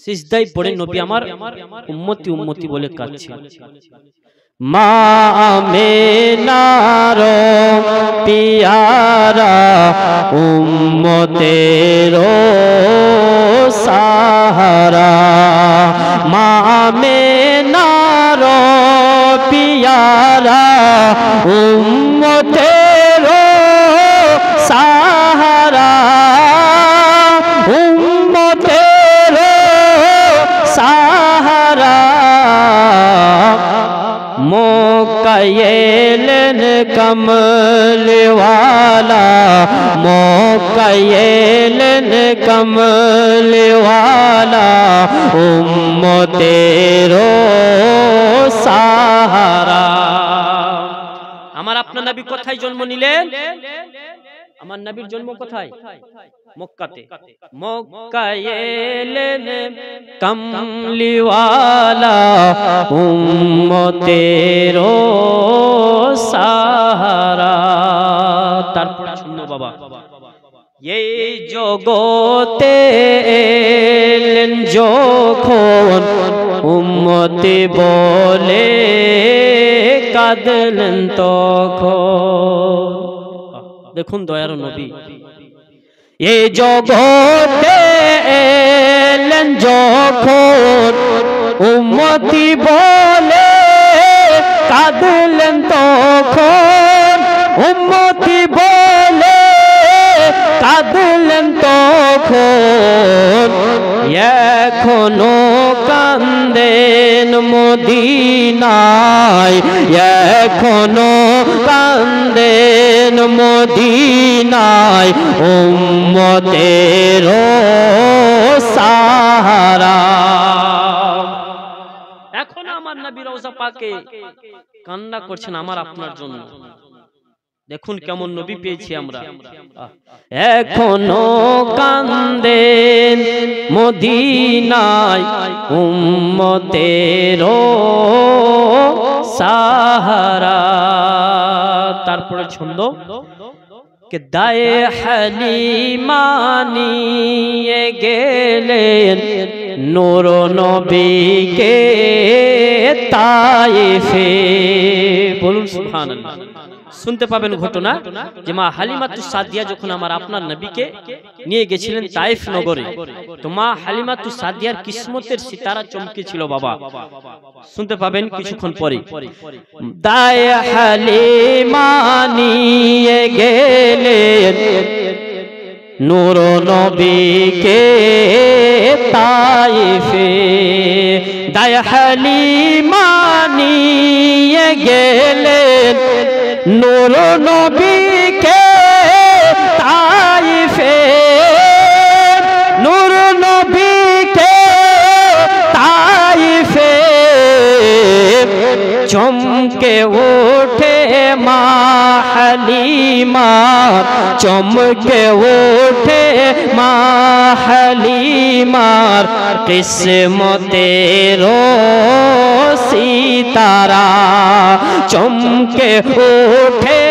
A: सिजदाय पड़े नबी आमार उम्मती उम्मती बोले काঁদছেন। माँ आमेनार पियारा, उम्मतेरो सहारा, माँ आमेनार पियारा, उम्मतेरो सहारा, उम्मतेरो सहारा। मौका येलन कमल वाला, मौका येलन कमल वाला, उम्मतेरो सहारा। আমার আপনার নবী কোথায় জন্ম নিলেন? আমার নবীর জন্ম কোথায়? মক্কাতে। মক্কা এলেন কামলিওয়ালা, উম্মতেরো সাহারা। তারপর শুনো বাবা, এই জগতে এলেন যখন উম্মতি বলে কাঁদলেন তখন। দেখুন দয়ার নবী, এই জগতে এলেন যখন উম্মতি বলে কাঁদলেন তখন, উম্মতি বলে কাঁদলেন তখন। এখনো কান্দেন মদিনায়, এখনো কান্দেন মদিনায়, উম্মতেরো সাহারা। এখন আমার নবী রওজা পাকে কান্না করছেন আমার আপনার জন্য। দেখুন কেমন নবী পেয়েছি আমরা। এখনো কান্দেন মদিনায়, উম্মতেরো সাহারা। তারপরে ছন্দ, কে দায়ে হালিমা নিয়ে গেলেন নূর নবীকে তায়েফে। বলুন সুবহানাল্লাহ। শুনতে পাবেন ঘটনা যে মা হালিমাতুস সাদিয়া যখন আমার আপনার নবীকে নিয়ে গেছিলেন তায়েফ নগরে, তো মা হালিমাতুস সাদিয়ার কিসমতের সিতারা চমকেছিল বাবা। শুনতে পাবেন কিছুক্ষণ পরে। দায়ে হালিমা নিয়ে গেলেন নূর নবীকে তায়েফে, দায়ে হালিমা নিয়ে গেলেন নূর নবীকে তায়েফে, নূর নবীকে তায়েফে। চমকে ওঠে মা হালিমা, চমকে ওঠে মা হালিমার কিসমতের সিতারা, চমকে ওঠে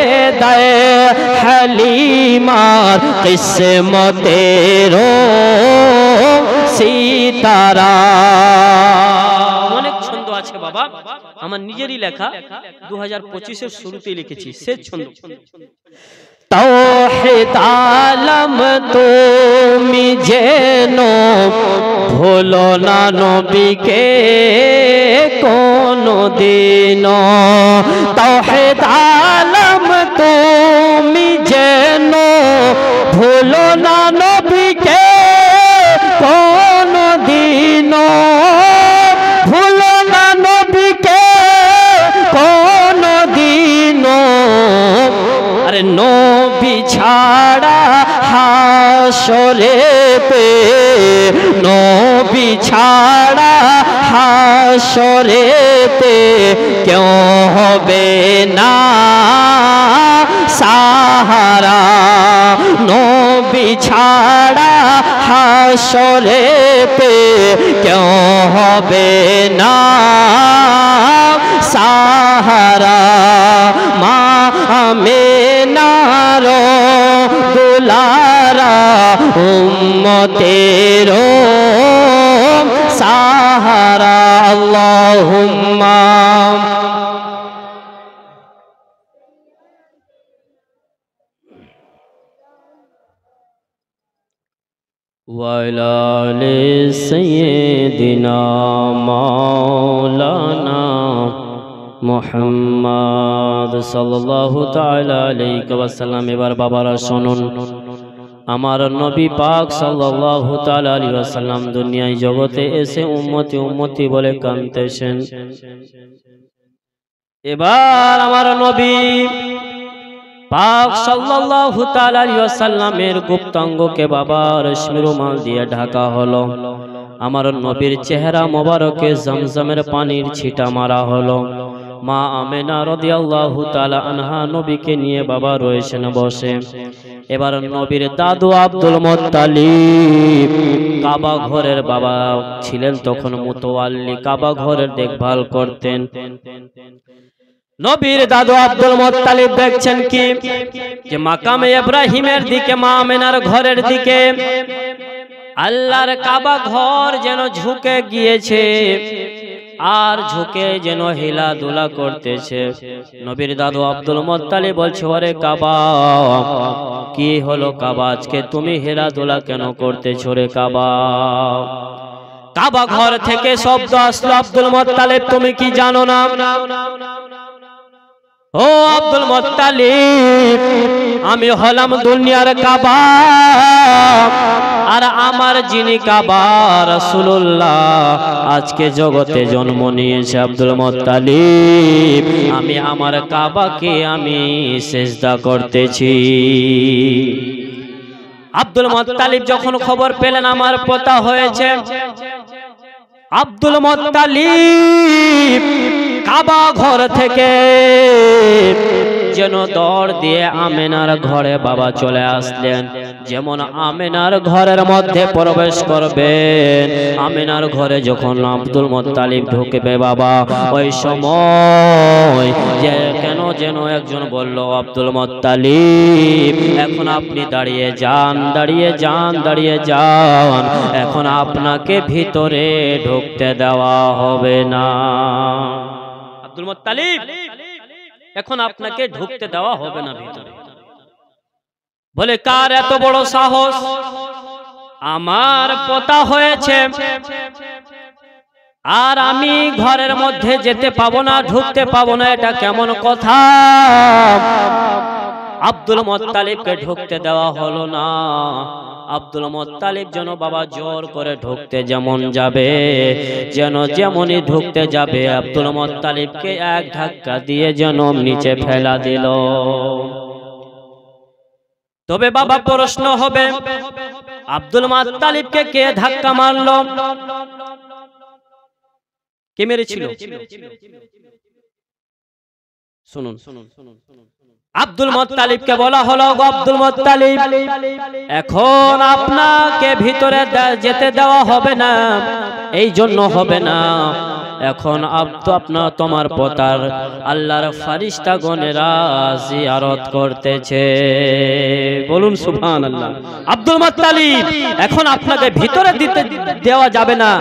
A: দায় হালিমার কিসমতের সিতারা। অনেক ছন্দ আছে বাবা, আমার নিজেরই লেখা, 2025-এর শুরুতে লিখেছি, শেষ ছন্দ। তাওহীদ আলম তুমি যেন ভুলো না নবীকে কোনদিন, তাওহীদ আলম তুমি যেন ভুলো না নবীকে কোনদিন, ভুলো না নবীকে কোনদিন। আরে নবী ছাড়া হাসরেতে, নবী ছাড়া হাসরেতে কেউ হবে না সাহারা, নবী ছাড়া হাসরেতে কেউ হবে না সাহারা। মা আমিনার দুলারা উম্মতের সাহারা। আল্লাহুম্মা ওয়ালা আলি সাইয়্যিদিনা মাওলানা মুহাম্মদ সাল্লাল্লাহু তাআলা আলাইহি ওয়াসাল্লাম। এবার বাবারা শুনুন, আমার নবী পাক সাল্লাল্লাহু তাআলা আলাইহি ওয়াসাল্লাম দুনিয়ায় জগতে এসে উম্মতি উম্মতি বলে কাঁদতেছেন। এবার আমার নবী পাক সাল্লাল্লাহু তাআলা আলাইহি ওয়াসাল্লামের গুপ্তাঙ্গকে বাবা রেশমি রুমাল দিয়ে ঢাকা হলো। আমার নবীর চেহারা মোবারকে জমজমের পানির ছিটা মারা হলো। মা আমেনা রাদিয়াল্লাহু তাআলা আনহা নবীকে নিয়ে বাবা রয়েছেন বসে। এবার নবীর দাদু আব্দুল মুত্তালিব কাবা ঘরের বাবা ছিলেন তখন মুতাওয়াল্লি, কাবা ঘরের দেখভাল করতেন। নবীর দাদু আব্দুল মুত্তালিব দেখছেন কি যে মাকামে ইব্রাহিমের দিকে, মা আমেনার ঘরের দিকে আল্লাহর কাবা ঘর যেন ঝুঁকে গিয়েছে আর ঝুঁকে যেন হিলাদুলা করতেছে। নবীর দাদু আব্দুল মুত্তালিব বলছে, ওরে কাবা, কি হলো কাবা, আজকে তুমি হিলাদুলা কেন করতেছো রে কাবা? কাবা ঘর থেকে শব্দ আসলো, আব্দুল মুত্তালিব তুমি কি জানো না? ও আব্দুল মুত্তালিব, আমি হলাম দুনিয়ার কাবা, আর আমার যিনি কাবা রাসূলুল্লাহ আজকে জগতে জন্ম নিয়েছে আব্দুল মুত্তালিব, আমি আমার কাবাকে আমি সিজদা করতেছি। আব্দুল মুত্তালিব যখন খবর পেলেন আমার পোতা হয়েছে, আব্দুল মুত্তালিব কাবা ঘর থেকে যেন দৌড় দিয়ে আমেনার ঘরে বাবা চলে আসলেন। যেমন আমেনার ঘরের মধ্যে প্রবেশ করবেন, আমেনার ঘরে যখন আব্দুল মুত্তালিব ঢুকবে বাবা, ওই সময় যে কেন যেন একজন বলল, আব্দুল মুত্তালিব এখন আপনি দাঁড়িয়ে যান, দাঁড়িয়ে যান, দাঁড়িয়ে যান, এখন আপনাকে ভিতরে ঢুকতে দেওয়া হবে না। আব্দুল মুত্তালিব এখন আপনাকে ঢুকতে দেওয়া হবে না ভিতরে। বলে কার এত বড় সাহস, আমার পোতা হয়েছে আর আমি ঘরের মধ্যে যেতে পাবো না, ঢুকতে পাবো না, এটা কেমন কথা? আব্দুল মুত্তালিবকে ঢুকতে দেওয়া হলো না। আব্দুল মুত্তালিব যেন বাবা জোর করে ঢুকতে যেমন যাবে, যেন যেমনই ঢুকতে যাবে আব্দুল মুত্তালিবকে এক ধাক্কা দিয়ে যেন নিচে ফেলা দিল। তবে বাবা প্রশ্ন হবে, আব্দুল মুত্তালিবকে কে ধাক্কা মারলো? কে মেরেছিল? শুনুন, আব্দুল মুত্তালিবকে বলা হলো, আব্দুল মুত্তালিব এখন আপনাকে ভিতরে যেতে দেওয়া হবে না, এই জন্য হবে না, এখন আপনার তোমার পোতার আল্লাহর ফেরেশতাগণেরা জিয়ারত করতেছে। বলুন সুবহানাল্লাহ। আব্দুল মুত্তালিব এখন আপনাকে ভিতরে দেওয়া যাবে না,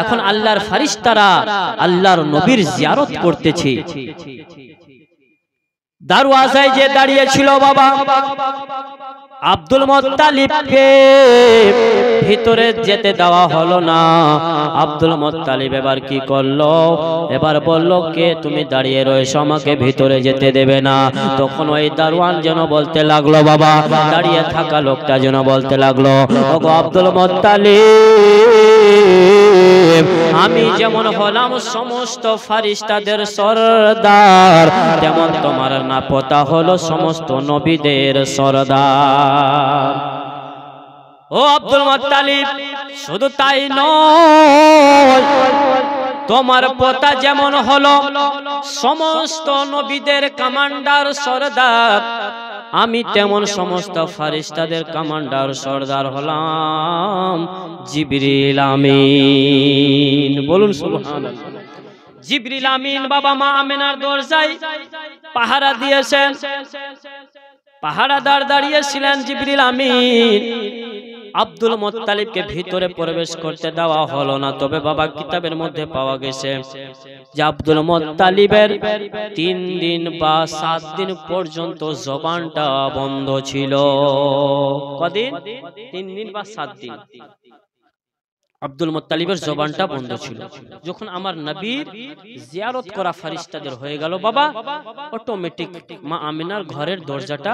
A: এখন আল্লাহর ফেরেশতারা আল্লাহর নবীর জিয়ারত করতেছে। দরওয়াজায় যে দাঁড়িয়ে ছিল বাবা, আব্দুল মুত্তালিবকে ভিতরে যেতে দেওয়া হলো না। আব্দুল মুত্তালিব এবার কি করলো, এবার বলল, কে তুমি দাঁড়িয়ে রয়েছো, আমাকে ভিতরে যেতে দেবে না। তখন ওই দারওয়ান যেন বলতে লাগলো, বাবা দাঁড়িয়ে থাকা লোকটা যেন বলতে লাগলো, ওগো আব্দুল মুত্তালিব, আমি যেমন হলাম সমস্ত ফেরেশতাদের সরদার, তেমন তোমার নাপোতা হলো সমস্ত নবীদের সরদার। ও আব্দুল মুত্তালিব, শুধু তাই নয়, তোমার পোতা যেমন হলো সমস্ত নবীদের কমান্ডার সরদার, আমি তেমন সমস্ত ফেরেশতাদের কমান্ডার সরদার হলাম জিবরিল আমিন। বলুন সুবহানাল্লাহ। জিবরিল আমিন বাবা মা আমিনার দরজায় পাহারা দিয়েছেন, পাহারাদার দাঁড়িয়েছিলেন জিবরিল আমিন। আব্দুল মুত্তালিবকে ভিতরে প্রবেশ করতে দেওয়া হলো না। তবে বাবা কিতাবের মধ্যে পাওয়া গেছে যে আব্দুল মুত্তালিবের 3 দিন বা 7 দিন পর্যন্ত জবানটা বন্ধ ছিল। কদিন? 3 দিন বা 7 দিন আব্দুল মুত্তালিবের জবানটা বন্ধ ছিল। যখন আমার নবীর জিয়ারত করা ফেরেশতাদের হয়ে গেল বাবা, অটোমেটিক মা আমিনার ঘরের দরজাটা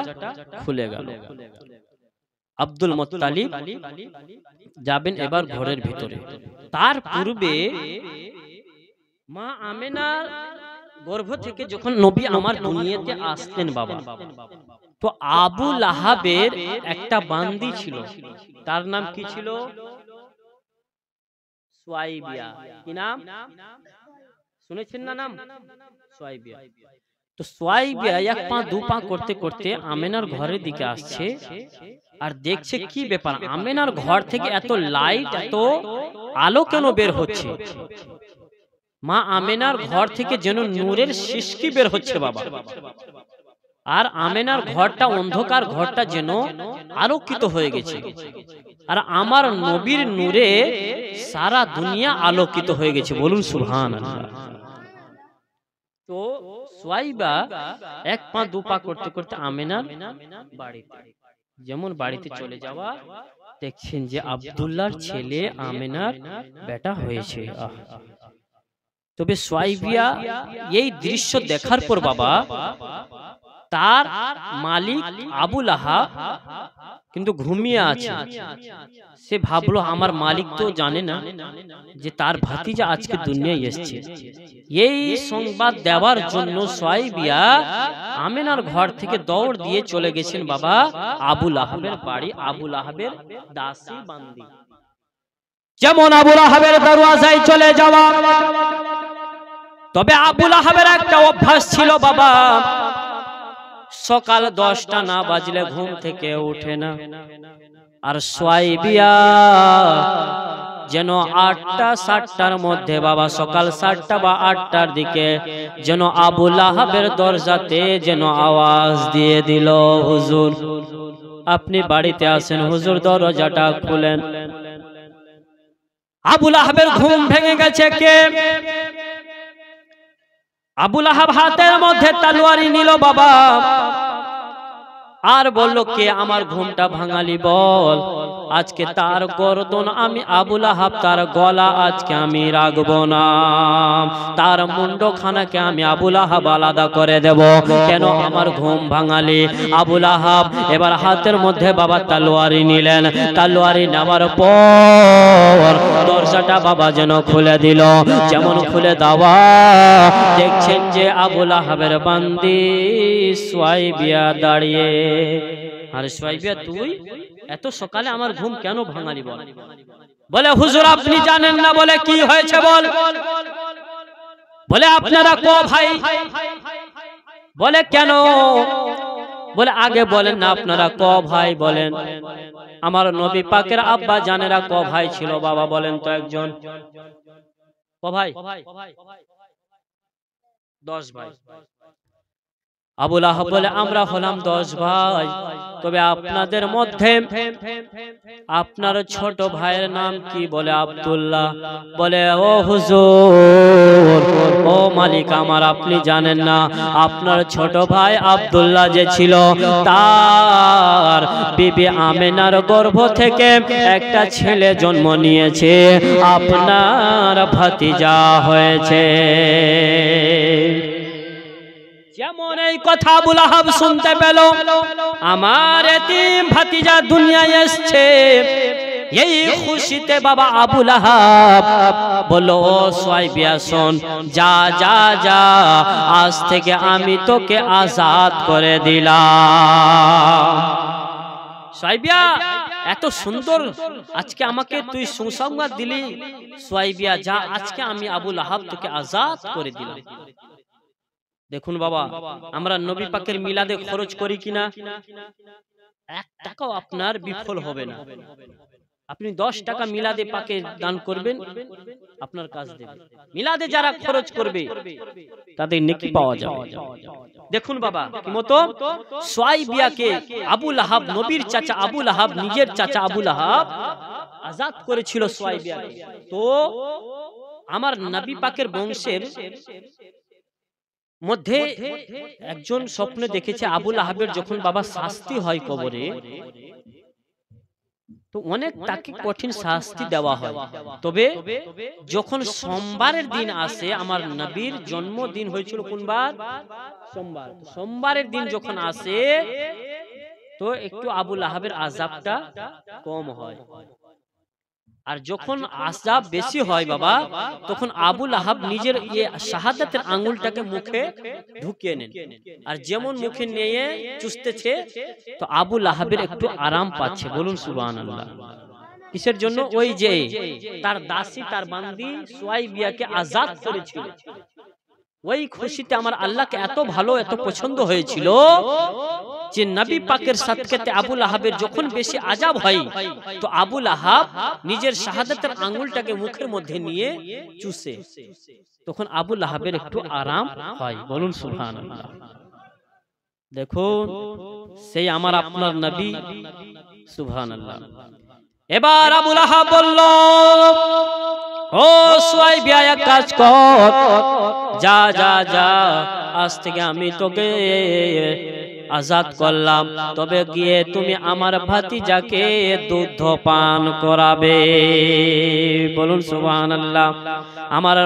A: খুলে গেল। আব্দুল মুত্তালিব যাবেন এবার ঘরের ভিতরে। তার পূর্বে মা আমিনার গর্ভ থেকে যখন নবী আমার দুনিয়াতে আসতেন বাবা, তো আবু লাহাবের একটা বান্দি ছিল, তার নাম কি ছিল? সুয়াইবিয়া। কি নাম শুনেছেন না? নাম সুয়াইবিয়া। তো সুয়াইবিয়া 1 পা 2 পা করতে করতে আমিনার ঘরের দিকে আসছে, আর দেখছে কি ব্যাপার, আমিনার ঘর থেকে এত লাইট, এত আলো কেন বের হচ্ছে? মা আমিনার ঘর থেকে যেন নূরের শিশকি বের হচ্ছে বাবা। আর আমিনার ঘরটা অন্ধকার, ঘরটা যেন আলোকিত হয়ে গেছে। আর আমার নবীর নূরে সারা দুনিয়া আলোকিত হয়ে গেছে। বলুন সুবহানাল্লাহ। তো সুয়াইবা 1 পা 2 পা করতে করতে আমিনার বাড়িতে, যেমন বাড়িতে চলে যাওয়া, দেখছেন যে আব্দুল্লাহর ছেলে আমিনার বেটা হয়েছে। তবে সুয়াইবিয়া এই দৃশ্য দেখার পর বাবা, তার মালিক আবু লাহাব কিন্তু ঘুমিয়ে আছে। সে ভাবলো আমার মালিক তো জানে না যে তার ভাতিজা আজকে দুনিয়ায় এসেছে। এই সংবাদ দেওয়ার জন্য সুয়াইবিয়া আমিনার ঘর থেকে দৌড় দিয়ে চলে গেছেন বাবা আবু লাহাবের বাড়ি, আবু লাহাবের দাসী বান্দি। যেমন আবু লাহাবের দরওয়াজায় চলে যাওয়া, তবে আবু লাহাবের একটা অভ্যাস ছিল বাবা, সকাল 10টা না বাজলে ঘুম থেকে ওঠে না। আর সুয়াইবিয়া যেন 8টা 7টার মধ্যে বাবা, সকাল 7টা বা 8টার দিকে যেন আবু লাহাবের দরজাতে যেন আওয়াজ দিয়ে দিল, হুজুর আপনি বাড়িতে আছেন, হুজুর দরজাটা খুলেন। আবু লাহাবের ঘুম ভেঙে গেছে। কে? আবু লাহাব হাতের মধ্যে তলোয়ারি নিল বাবা, আর বলল, কে আমার ঘুমটা ভাঙালি বল। আজকে তার গর্দন আমি আবু লাহাব, তার গলা আজকে আমি রাখবো না, তার মুন্ডখানাকে আমি আবু লাহাব আলাদা করে দেব। কেন আমার ঘুম ভাঙালি? আবু লাহাব এবার হাতের মধ্যে বাবা তলোয়ারি নিলেন। তলোয়ারি নেওয়ার পর দরজাটা বাবা যেন খুলে দিল। যেমন খুলে দেওয়া, দেখছেন যে আবু লাহাবের বান্দি সুয়াইবিয়া দাঁড়িয়ে। আর সুয়াইবিয়া, তুই এত সকালে আমার ঘুম কেন ভাঙালি বল? বলে, হুজুর আপনি জানেন না। বলে, কি হয়েছে বল? বলে, আপনারা কো ভাই? বলে কেন? বলে আগে বলেন না আপনারা ক ভাই বলেন। আমার নবী পাকের আব্বা জানেরা ক ভাই ছিল বাবা বলেন তো একজন? ক ভাই? 10 ভাই। আবুল আহাব বলে আমরা হলাম 10 ভাই, তবে আপনাদের মধ্যে আপনার ছোট ভাইয়ের নাম কি? বলে আব্দুল্লাহ। বলে ও হুজুর, ও মালিক আমার, আপনি জানেন না আপনার ছোট ভাই আব্দুল্লাহ যে ছিল তার বিবি আমেনার গর্ভ থেকে একটা ছেলে জন্ম নিয়েছে, আপনার ভাতিজা হয়েছে। যেমন এই কথা আবুল আহাব শুনতে পেল, আমার এতিম ভাতিজা দুনিয়ায় এসেছে, এই খুশিতে বাবা আবুল আহাব বলল ও সুয়াইবিয়া শোন, যা যা যা, আজ থেকে আমি তোকে আজাদ করে দিলাম। সুয়াইবিয়া এত সুন্দর আজকে আমাকে তুই সুসংবাদ দিলি, সুয়াইবিয়া যা, আজকে আমি আবুল আহাব তোকে আজাদ করে দিলাম। দেখুন বাবা, আমরা নবী পাকের মিলাদে খরচ করি কিনা? 1 টাকাও আপনার বিফল হবে না। আপনি 10 টাকা মিলাদে পাকে দান করবেন, আপনার কাজ দেবে। মিলাদে যারা খরচ করবে তাদের নেকি পাওয়া যাবে। দেখুন বাবা কি মতো সুয়াইবিয়াকে আবুল আহাব, নবীর চাচা আবুল আহাব, নিজের চাচা আবুল আহাব আজাদ করেছিল সুয়াইবিয়াকে। তো আমার নবী পাকের বংশের মধ্যে একজন স্বপ্নে দেখেছে আবুল আহাবের যখন বাবা শাস্তি হয় কবরে, তো অনেক তাকে কঠিন শাস্তি দেওয়া হয়। তবে যখন সোমবারের দিন আসে, আমার নবীর জন্মদিন হয়েছিল কোন বার? সোমবার। সোমবারের দিন যখন আসে তো একটু আবুল আহাবের আযাবটা কম হয়। আর যখন আযাব বেশি হয় বাবা, তখন আবুল আহাব নিজের শাহাদাতের আঙ্গুলটাকে মুখে ঢুকিয়ে নেন, আর যেমন মুখে নিয়ে চুষতেছে তো আবুল আহাবের একটু আরাম পাচ্ছে। বলুন সুবহানাল্লাহ। কিসের জন্য? ওই যে তার দাসী, তার বান্দি সুয়াইবিয়াকে আজাদ করেছিল, ওই খুশিতে আমার আল্লাহকে এত ভালো, এত পছন্দ হয়েছিল যে নবী পাকের সাদকাতে আবুল আহাবের যখন বেশি আযাব হয় তো আবুল আহাব নিজের শাহাদাতের আঙ্গুলটাকে মুখের মধ্যে নিয়ে চুষে, তখন আবুল আহাবের একটু আরাম হয়। বলুন সুবহানাল্লাহ। দেখুন সেই আমার আপনার নবী, সুবহানাল্লাহ। এবার আবুল আহাব বলল, ও সুয়াইবিয়া এক কাজ কর, যা যা যা, আজ থেকে আমি তোকে আজাদ করলাম, তবে গিয়ে তুমি আমার ভাতিজাকে দুধ পান করাবে। বলুন সুবহানাল্লাহ। আমার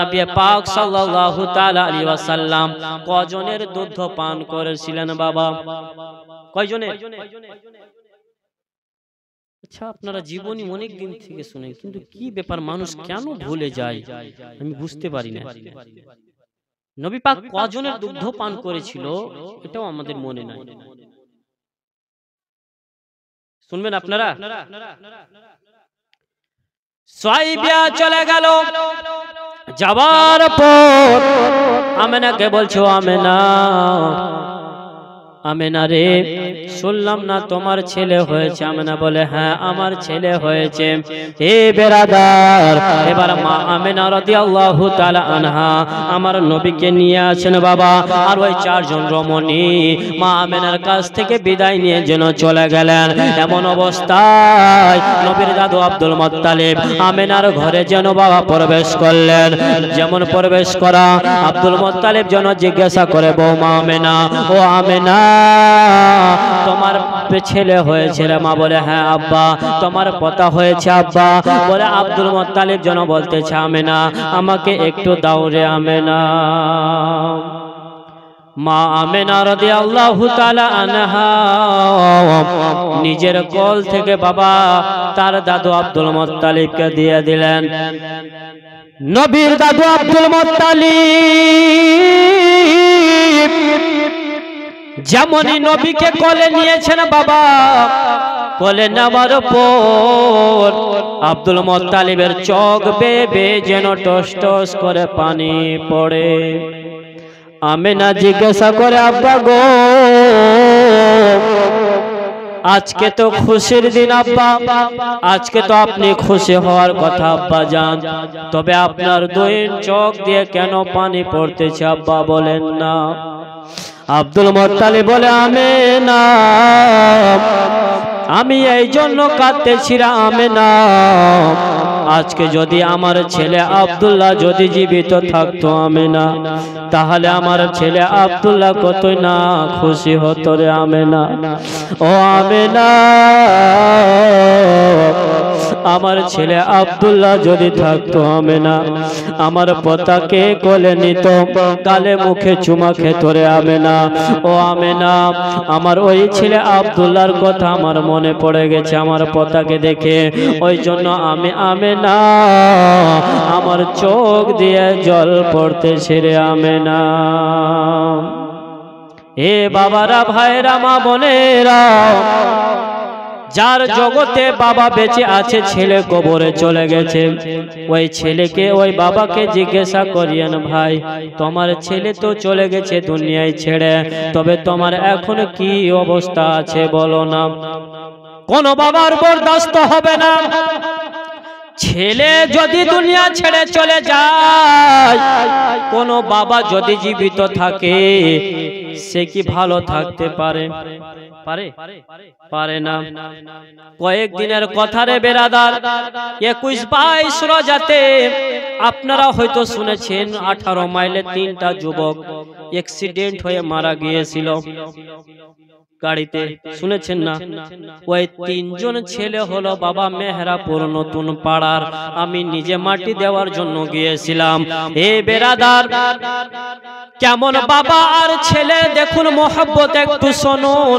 A: নবী পাক সাল্লাল্লাহু তাআলা আলাইহি ওয়াসাল্লাম কজনের দুধ পান করেছিলেন বাবা? কয়জনের? আচ্ছা, আপনারা জীবনী অনেক দিন থেকে শুনেন, কিন্তু কি ব্যাপার মানুষ কেন ভুলে যায় আমি বুঝতে পারি না। নবী পাক কজনের দুগ্ধ পান করেছিল এটাও আমাদের মনে নাই। শুনবেন আপনারা। সুয়াইবিয়া চলে গেল, যাওয়ার পর আমেনাকে বলছো, আমেনা, আমেনা রে, শুনলাম না তোমার ছেলে হয়েছে? আমেনা বলে হ্যাঁ আমার ছেলে হয়েছে। হে বেরাদার, এবার মা আমেনা রাদিয়াল্লাহু তাআলা আনহা আমার নবীকে নিয়ে আসেন বাবা, আর ওই 4 জন রমণী মা আমেনার কাছ থেকে বিদায় নিয়ে যেন চলে গেলেন। এমন অবস্থায় নবীর দাদু আব্দুল মুত্তালিব আমেনার ঘরে যেন বাবা প্রবেশ করলেন। যেমন প্রবেশ করা, আব্দুল মুত্তালিব যেন জিজ্ঞাসা করে, বৌমা আমেনা, ও আমেনা, তোমার ছেলে হয়েছে রে? মা বলে হ্যাঁ আব্বা। তোমার পোতা হয়েছে আব্বা? বলে আব্দুল মুত্তালিব যেন বলতেছে, আমেনা আমাকে একটু দাও রে আমেনা। মা আমেনা রাদিয়াল্লাহু তাআলা আনহা নিজের কোল থেকে বাবা তার দাদু আব্দুল মুত্তালিবকে দিয়ে দিলেন। নবীর দাদু আব্দুল মুত্তালিব যেমনই নবীকে কোলে নিয়েছেন বাবা, কোলে নেওয়ার পর আব্দুল মুত্তালিবের চোখ বেয়ে বেয়ে যেন টস টস করে পানি পড়ে। আমেনা জিজ্ঞাসা করে আব্বা গো আজকে তো খুশির দিন আব্বা, আজকে তো আপনি খুশি হওয়ার কথা আব্বা জান, তবে আপনার দুইয়ের চোখ দিয়ে কেন পানি পড়তেছে আব্বা বলেন না। আব্দুল মুত্তালিব বলে আমেনা আমি এই জন্য কাঁদতেছি রে আমেনা, আজকে যদি আমার ছেলে আব্দুল্লাহ যদি জীবিত থাকতো আমেনা, তাহলে আমার ছেলে আব্দুল্লাহ কতই না খুশি হতো রে আমেনা। ও আমেনা আমার ছেলে আব্দুল্লাহ যদি থাকতো আমেনা, আমার পোতাকে কোলে নিত, গালে মুখে চুমা খেত রে আমেনা। ও আমেনা আমার ওই ছেলে আব্দুল্লাহর কথা আমার মনে পড়ে গেছে আমার পোতাকে দেখে, ওই জন্য আমি আমেনা আমার চোখ দিয়ে জল পড়তেছে রে আমেনা। এ বাবারা ভাইরা মা বোনেরা, যার জগতে বাবা বেঁচে আছে ছেলে কবরে চলে গেছে, ওই ছেলেকে ওই বাবাকে জিজ্ঞাসা করিয়েন ভাই তোমার ছেলে তো চলে গেছে দুনিয়ায় ছেড়ে, তবে তোমার এখন কি অবস্থা আছে বলো না। কোন বাবার বরদাস্ত হবে না ছেলে যদি দুনিয়া ছেড়ে চলে যায়, কোন বাবা যদি জীবিত থাকে সে কি ভালো থাকতে পারে? পারে না। কয়েকদিনের কথা রে বেরাদার, 21-22 রোজাতে আপনারা হয়তো শুনেছেন 18 মাইলে 3টা যুবক অ্যাক্সিডেন্ট হয়ে মারা গিয়েছিল গাড়িতে, শুনেছেন না? ওই 3 জন ছেলে হলো বাবা মেহরাপুর নতুন পাড়ার। আমি নিজে মাটি দেওয়ার জন্য গিয়েছিলাম। এ বেরাদার কেমন বাবা আর ছেলে দেখুন, মোহাব্বত একটু শুনুন।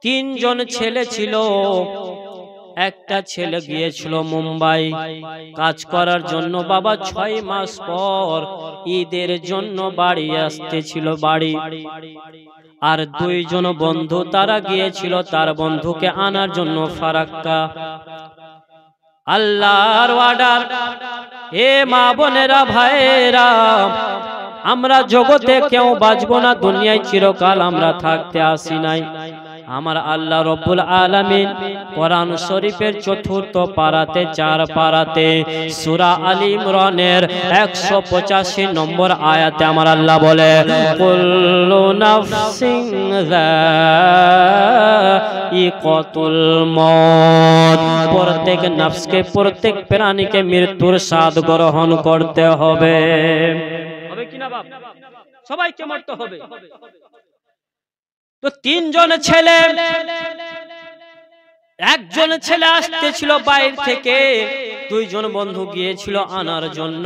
A: 3 জন ছেলে ছিল, একটা ছেলে গিয়েছিল মুম্বাই কাজ করার জন্য, বাবা 6 মাস পর ঈদের জন্য বাড়ি আসতেছিল বাড়ি। আর 2 জন বন্ধু তারা গিয়েছিল তার বন্ধুকে আনার জন্য ফারাক্কা। আল্লাহর অর্ডার। এ মা বোনেরা ভাইরা, আমরা জগতে কেউ বাঁচবো না, দুনিয়ায় চিরকাল আমরা থাকতে আসি নাই। আমার আল্লাহ রব্বুল আলামিন কোরআন শরীফের 4th পারাতে 4 পারাতে সূরা আলী ইমরানের 185 নম্বর আয়াতে আমার আল্লাহ বলে কুল্লু নাফসিন যায়িকাতুল মউত, প্রত্যেক নফসকে প্রত্যেক প্রাণীকে মৃত্যুর স্বাদ গ্রহণ করতে হবে। হবে কি না বাপ? সবাইকে মরতে হবে। তো 3 জন ছেলে, একজন ছেলে আসতেছিল বাইরে থেকে, 2 জন বন্ধু গিয়েছিল আনার জন্য।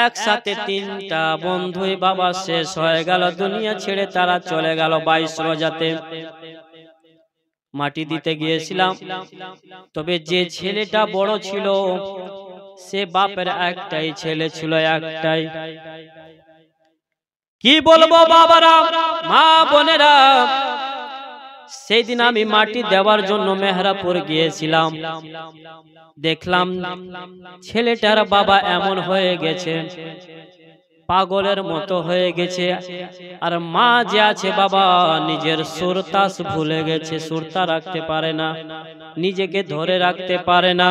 A: একসাথে 3টা বন্ধুই বাবা শেষ হয়ে গেল, দুনিয়া ছেড়ে তারা চলে গেল। 22 রোজাতে মাটি দিতে গিয়েছিলাম, তবে যে ছেলেটা বড় ছিল সে বাপের একটাই ছেলে ছিল, একটাই। কি বলবো বাবারা মা বোনেরা, সেই দিন আমি মাটি দেওয়ার জন্য মেহরাপুর গিয়েছিলাম, দেখলাম ছেলেটার বাবা এমন হয়ে গেছে, পাগলের মতো হয়ে গেছে। আর মা যে আছে বাবা নিজের সুরতাস ভুলে গেছে, সুরতা রাখতে পারে না, নিজেকে ধরে রাখতে পারে না।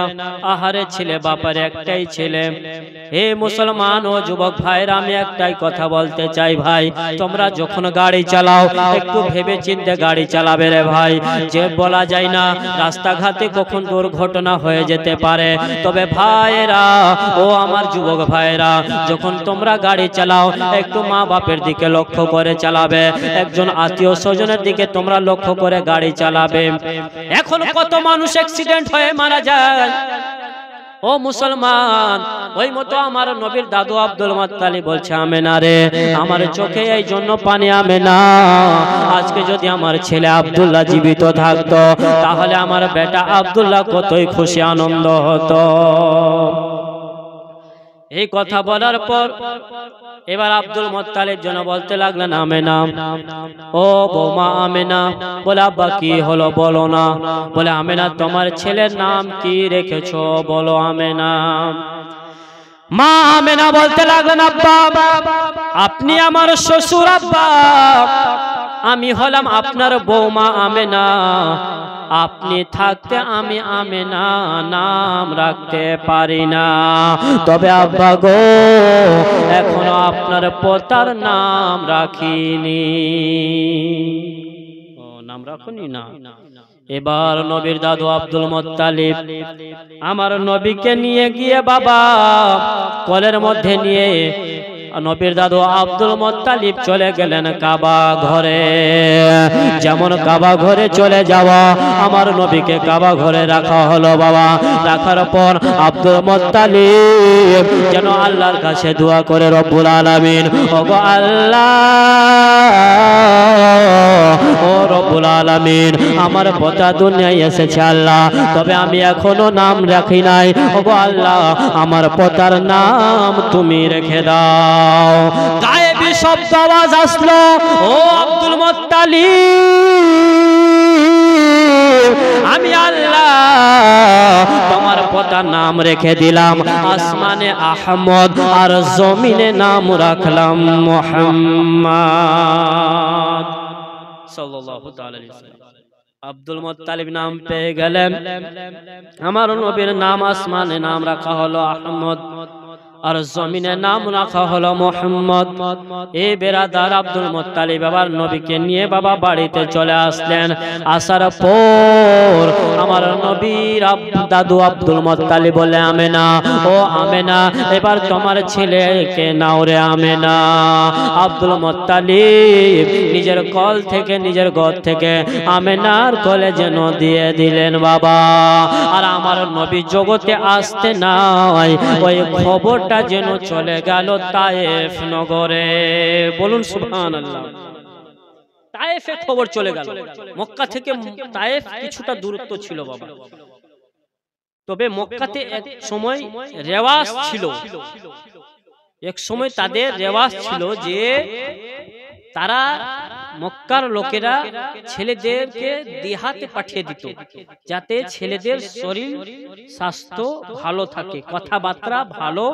A: আহারে ছেলে, বাবার একটাই ছেলে। হে মুসলমান ও যুবক ভাইরা, আমি একটাই কথা বলতে চাই ভাই, তোমরা যখন গাড়ি চালাও একটু ভেবে চিন্তে গাড়ি চালাবে রে ভাই। যে বলা যায় না, রাস্তাঘাটে কখন দুর্ঘটনা হয়ে যেতে পারে। তবে ভাইরা ও আমার যুবক ভাইরা, যখন তোমরা গাড়ি চালাও একটু মা বাপের দিকে লক্ষ্য করে চালাবে, একজন আত্মীয় স্বজনের দিকে তোমরা লক্ষ্য করে গাড়ি চালাবে। এখন কত মানুষ অ্যাক্সিডেন্ট হয়ে মারা যায়। ও মুসলমান, ওই মতো আমার নবীর দাদু আব্দুল মুত্তালিব বলছে আমেনা রে, আমার চোখে এই জন্য পানি আমেনা, আজকে যদি আমার ছেলে আব্দুল্লাহ জীবিত থাকতো তাহলে আমার বেটা আব্দুল্লাহ কতই খুশি আনন্দ হতো। এই কথা বলার পর এবার আব্দুল মুত্তালিব যেন বলতে লাগলেন আমেনা, ও বৌমা আমেনা। বলে আব্বা কি হলো বলো না। বলে আমেনা তোমার ছেলের নাম কি রেখেছো বলো আমেনা। মা আমেনা বলতে লাগলেন, আব্বা আপনি আমার শ্বশুর, আব্বা আমি হলাম আপনার বৌমা আমেনা, আপনি থাকতে আমি আমেনা নাম রাখতে পারি না। তবে আব্বা গো, এখনো আপনার পোতার নাম রাখিনি। ও নাম রাখুনি না। এবার নবীর দাদু আব্দুল মুত্তালিব আমার নবীকে নিয়ে গিয়ে বাবা কোলের মধ্যে নিয়ে নবীর দাদু আব্দুল মুত্তালিব চলে গেলেন কাবা ঘরে। যেমন কাবা ঘরে চলে যাওয়া, আমার নবীকে কাবা ঘরে রাখা হলো বাবা। রাখার পর আব্দুল মুত্তালিব যেন আল্লাহর কাছে দোয়া করে, রব্বুল আলামিন, ওগো আল্লাহ, ও রব্বুল আলামিন, আমার পোতা দুনিয়ায় এসেছে আল্লাহ, তবে আমি এখনো নাম রাখি নাই। ওগো আল্লাহ, আমার পোতার নাম তুমি রেখে দাও। গায়েবী শব্দ আওয়াজ আসলো, ও আব্দুল মুত্তালিব, আমি আল্লাহ তোমার পোতার নাম রেখে দিলাম। আসমানে আহমদ আর জমিনে নাম রাখলাম মুহাম্মদ সাল্লাল্লাহু তাআলা আলাইহি ওয়াসাল্লাম। আব্দুল মুত্তালিব নাম পেয়ে গেলেন। আমার নবীর নাম আসমানে নাম রাখা হলো আহমদ আর জমিনে নাম রাখা হলো মুহাম্মদ। এই বেরাদার আব্দুল মুত্তালিব আবার নবীকে নিয়ে বাবা বাড়িতে চলে আসলেন। আসার পর আমার নবীর দাদু আব্দুল মুত্তালিব বলে, আমেনা, ও আমেনা, এবার তোমার ছেলেকে নাও রে আমেনা। আব্দুল মুত্তালিব নিজের কল থেকে, নিজের ঘর থেকে আমেনার কোলে যেন দিয়ে দিলেন বাবা। আর আমার নবী জগতে আসতে নাই, ওই খবরটা যেন চলে গেল তায়েফ নগরে। বলুন সুবহানাল্লাহ। তায়েফে খবর চলে গেল। মক্কা থেকে তায়েফ কিছুটা দূরত্ব ছিল বাবা, তবে মক্কাতে এক সময় রেওয়াজ ছিল, এক সময় তাদের রেওয়াজ ছিল যে তারা মক্কার লোকেরা ছেলেদেরকে দেহাতে পাঠিয়ে দিত, যাতে ছেলেদের শরীর স্বাস্থ্য ভালো থাকে, কথাবার্তা ভালো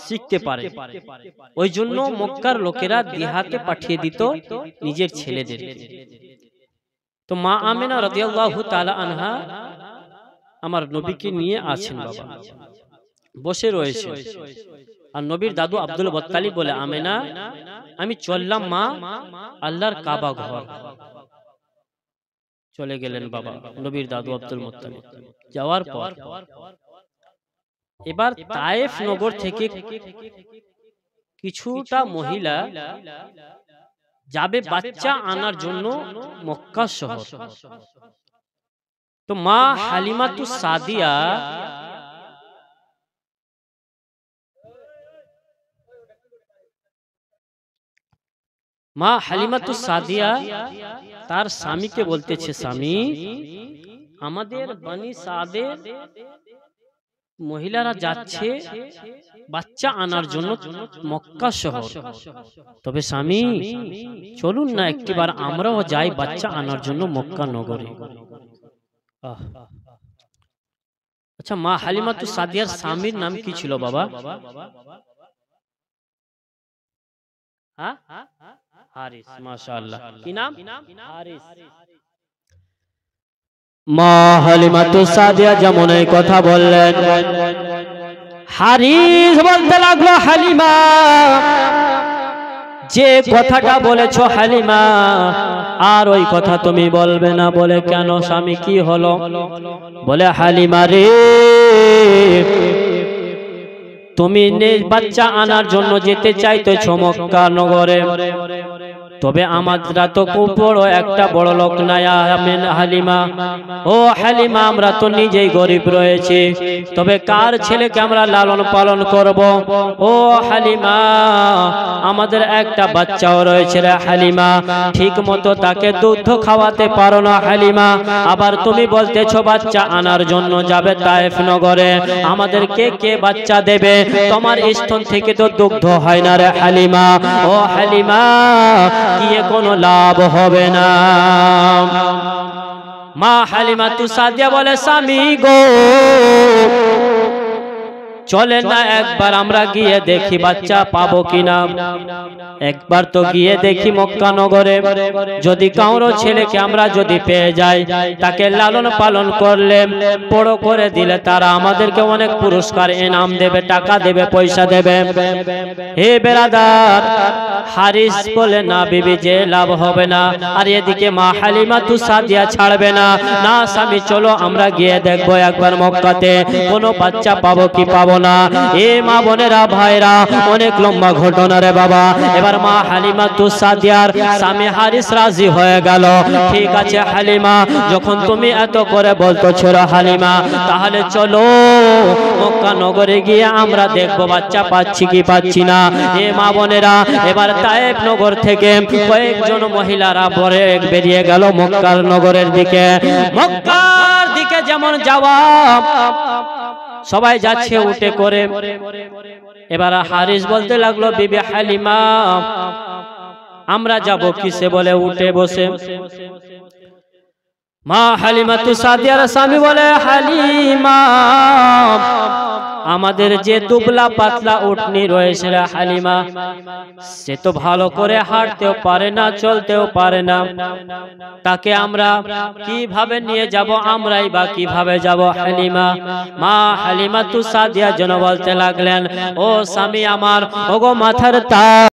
A: শিখতে পারে। ওই জন্য মক্কার লোকেরা দেহাতে পাঠিয়ে দিত নিজের ছেলেদের। তো মা আমেনা রাদিয়াল্লাহু তাআলা আনহা আমার নবীকে নিয়ে আছেন বাবা, বসে রয়েছে। আর নবীর দাদু আব্দুল মুত্তালিব বলে, আমেনা, আমি চললাম মা আল্লাহর কাবা ঘর। চলে গেলেন বাবা নবীর দাদু আব্দুল মুত্তালিব। যাওয়ার পর এবার তায়েফ নগর থেকে কিছুটা মহিলা যাবে বাচ্চা আনার জন্য মক্কা শহর। তো মা হালিমাতুস সাদিয়া মা হালিমাতুস সাদিয়া তার স্বামীকে বলতেছে, স্বামী, আমাদের বনি সাদের মহিলারা যাচ্ছে বাচ্চা আনার জন্য মক্কা শহর, তবে স্বামী চলুন না একটিবার আমরাও যাই বাচ্চা আনার জন্য মক্কা নগরে। আচ্ছা, মা হালিমাতুস সাদিয়ার স্বামীর নাম কি ছিল বাবা? হ্যাঁ, হারিস। মাশাআল্লাহ, কি নাম? হারিস। মা হালিমাতুস সাদিয়া যেমন এই কথা বললেন, হারিস বলতে লাগলো, হালিমা, যে কথাটা বলেছো হালিমা, আর ওই কথা তুমি বলবে না। বলে, কেন স্বামী, কি হলো? বলে, হালিমা রে, তুমি বাচ্চা আনার জন্য যেতে চাইতেছো মক্কা নগরে, তবে আমরা তো খুব বড় একটা বড় লোক নাই হালিমা। ও হালিমা, আমরা তো নিজেই গরিব রয়েছি, তবে কার ছেলেকে আমরা লালন পালন করব? ও হালিমা, আমাদের একটা বাচ্চাও রয়েছে রে হালিমা, ঠিক মতো তাকে দুধ খাওয়াতে পারো না হালিমা। আবার তুমি বলতেছো বাচ্চা আনার জন্য যাবে তায়েফ নগরে, আমাদেরকে কে বাচ্চা দেবে? তোমার স্তন থেকে তো দুগ্ধ হয় না রে হালিমা। ও হালিমা, গিয়ে কোনো লাভ হবে না। মা হালিমাতুস সাদিয়া বলে, স্বামী গো, চলেন না একবার আমরা গিয়ে দেখি বাচ্চা পাবো কিনা। একবার তো গিয়ে দেখি মক্কা নগরে, যদি কারো ছেলেকে আমরা যদি পেয়ে যাই, তাকে লালন পালন করলে, বড় করে দিলে তারা আমাদেরকে অনেক পুরস্কার ইনাম দেবে, টাকা দেবে, পয়সা দেবে। হে বেরাদার, হারিস বলে না বিবি যে লাভ হবে না, আর এদিকে মা হালিমাতু সাদিয়া ছাড়বে না। না স্বামী চলো আমরা গিয়ে দেখবো একবার মক্কাতে কোনো বাচ্চা পাবো কি পাবো না। এ মা বোনেরা ভাইরা, অনেক লম্বা ঘটনা রে বাবা। এবার মা হালিমাতু সাদিয়ার স্বামী হারিস রাজি হয়ে গেল। ঠিক আছে হালিমা, যখন তুমি এত করে বলতেছো হালিমা, তাহলে চলো মক্কা নগরে গিয়ে আমরা দেখবো বাচ্চা পাচ্ছি কি পাচ্ছি না। এ মা বোনেরা, এবার তায়েফ নগর থেকে কয়েকজন মহিলারা বেরিয়ে গেল মক্কার নগরের দিকে। মক্কার দিকে যেমন যাওয়া, সবাই যাচ্ছে উঠে করে। এবার হারিস বলতে লাগলো বিবি হালিমা, আমরা যাব কিসে বলে উঠে বসে। মা হালিমাতু সাদিয়ার স্বামী বলে, হালিমা আমাদের যে দুবলা পাতলা উটনি রয়েছে হালিমা, সে তো ভালো করে হাঁটতেও পারে না, চলতেও পারে না, তাকে আমরা কিভাবে নিয়ে যাব, আমরাই বা কিভাবে যাব হালিমা। মা হালিমাতু সাদিয়া যেন বলতে লাগলেন, ও স্বামী আমার, ওগো মাথার তাজ।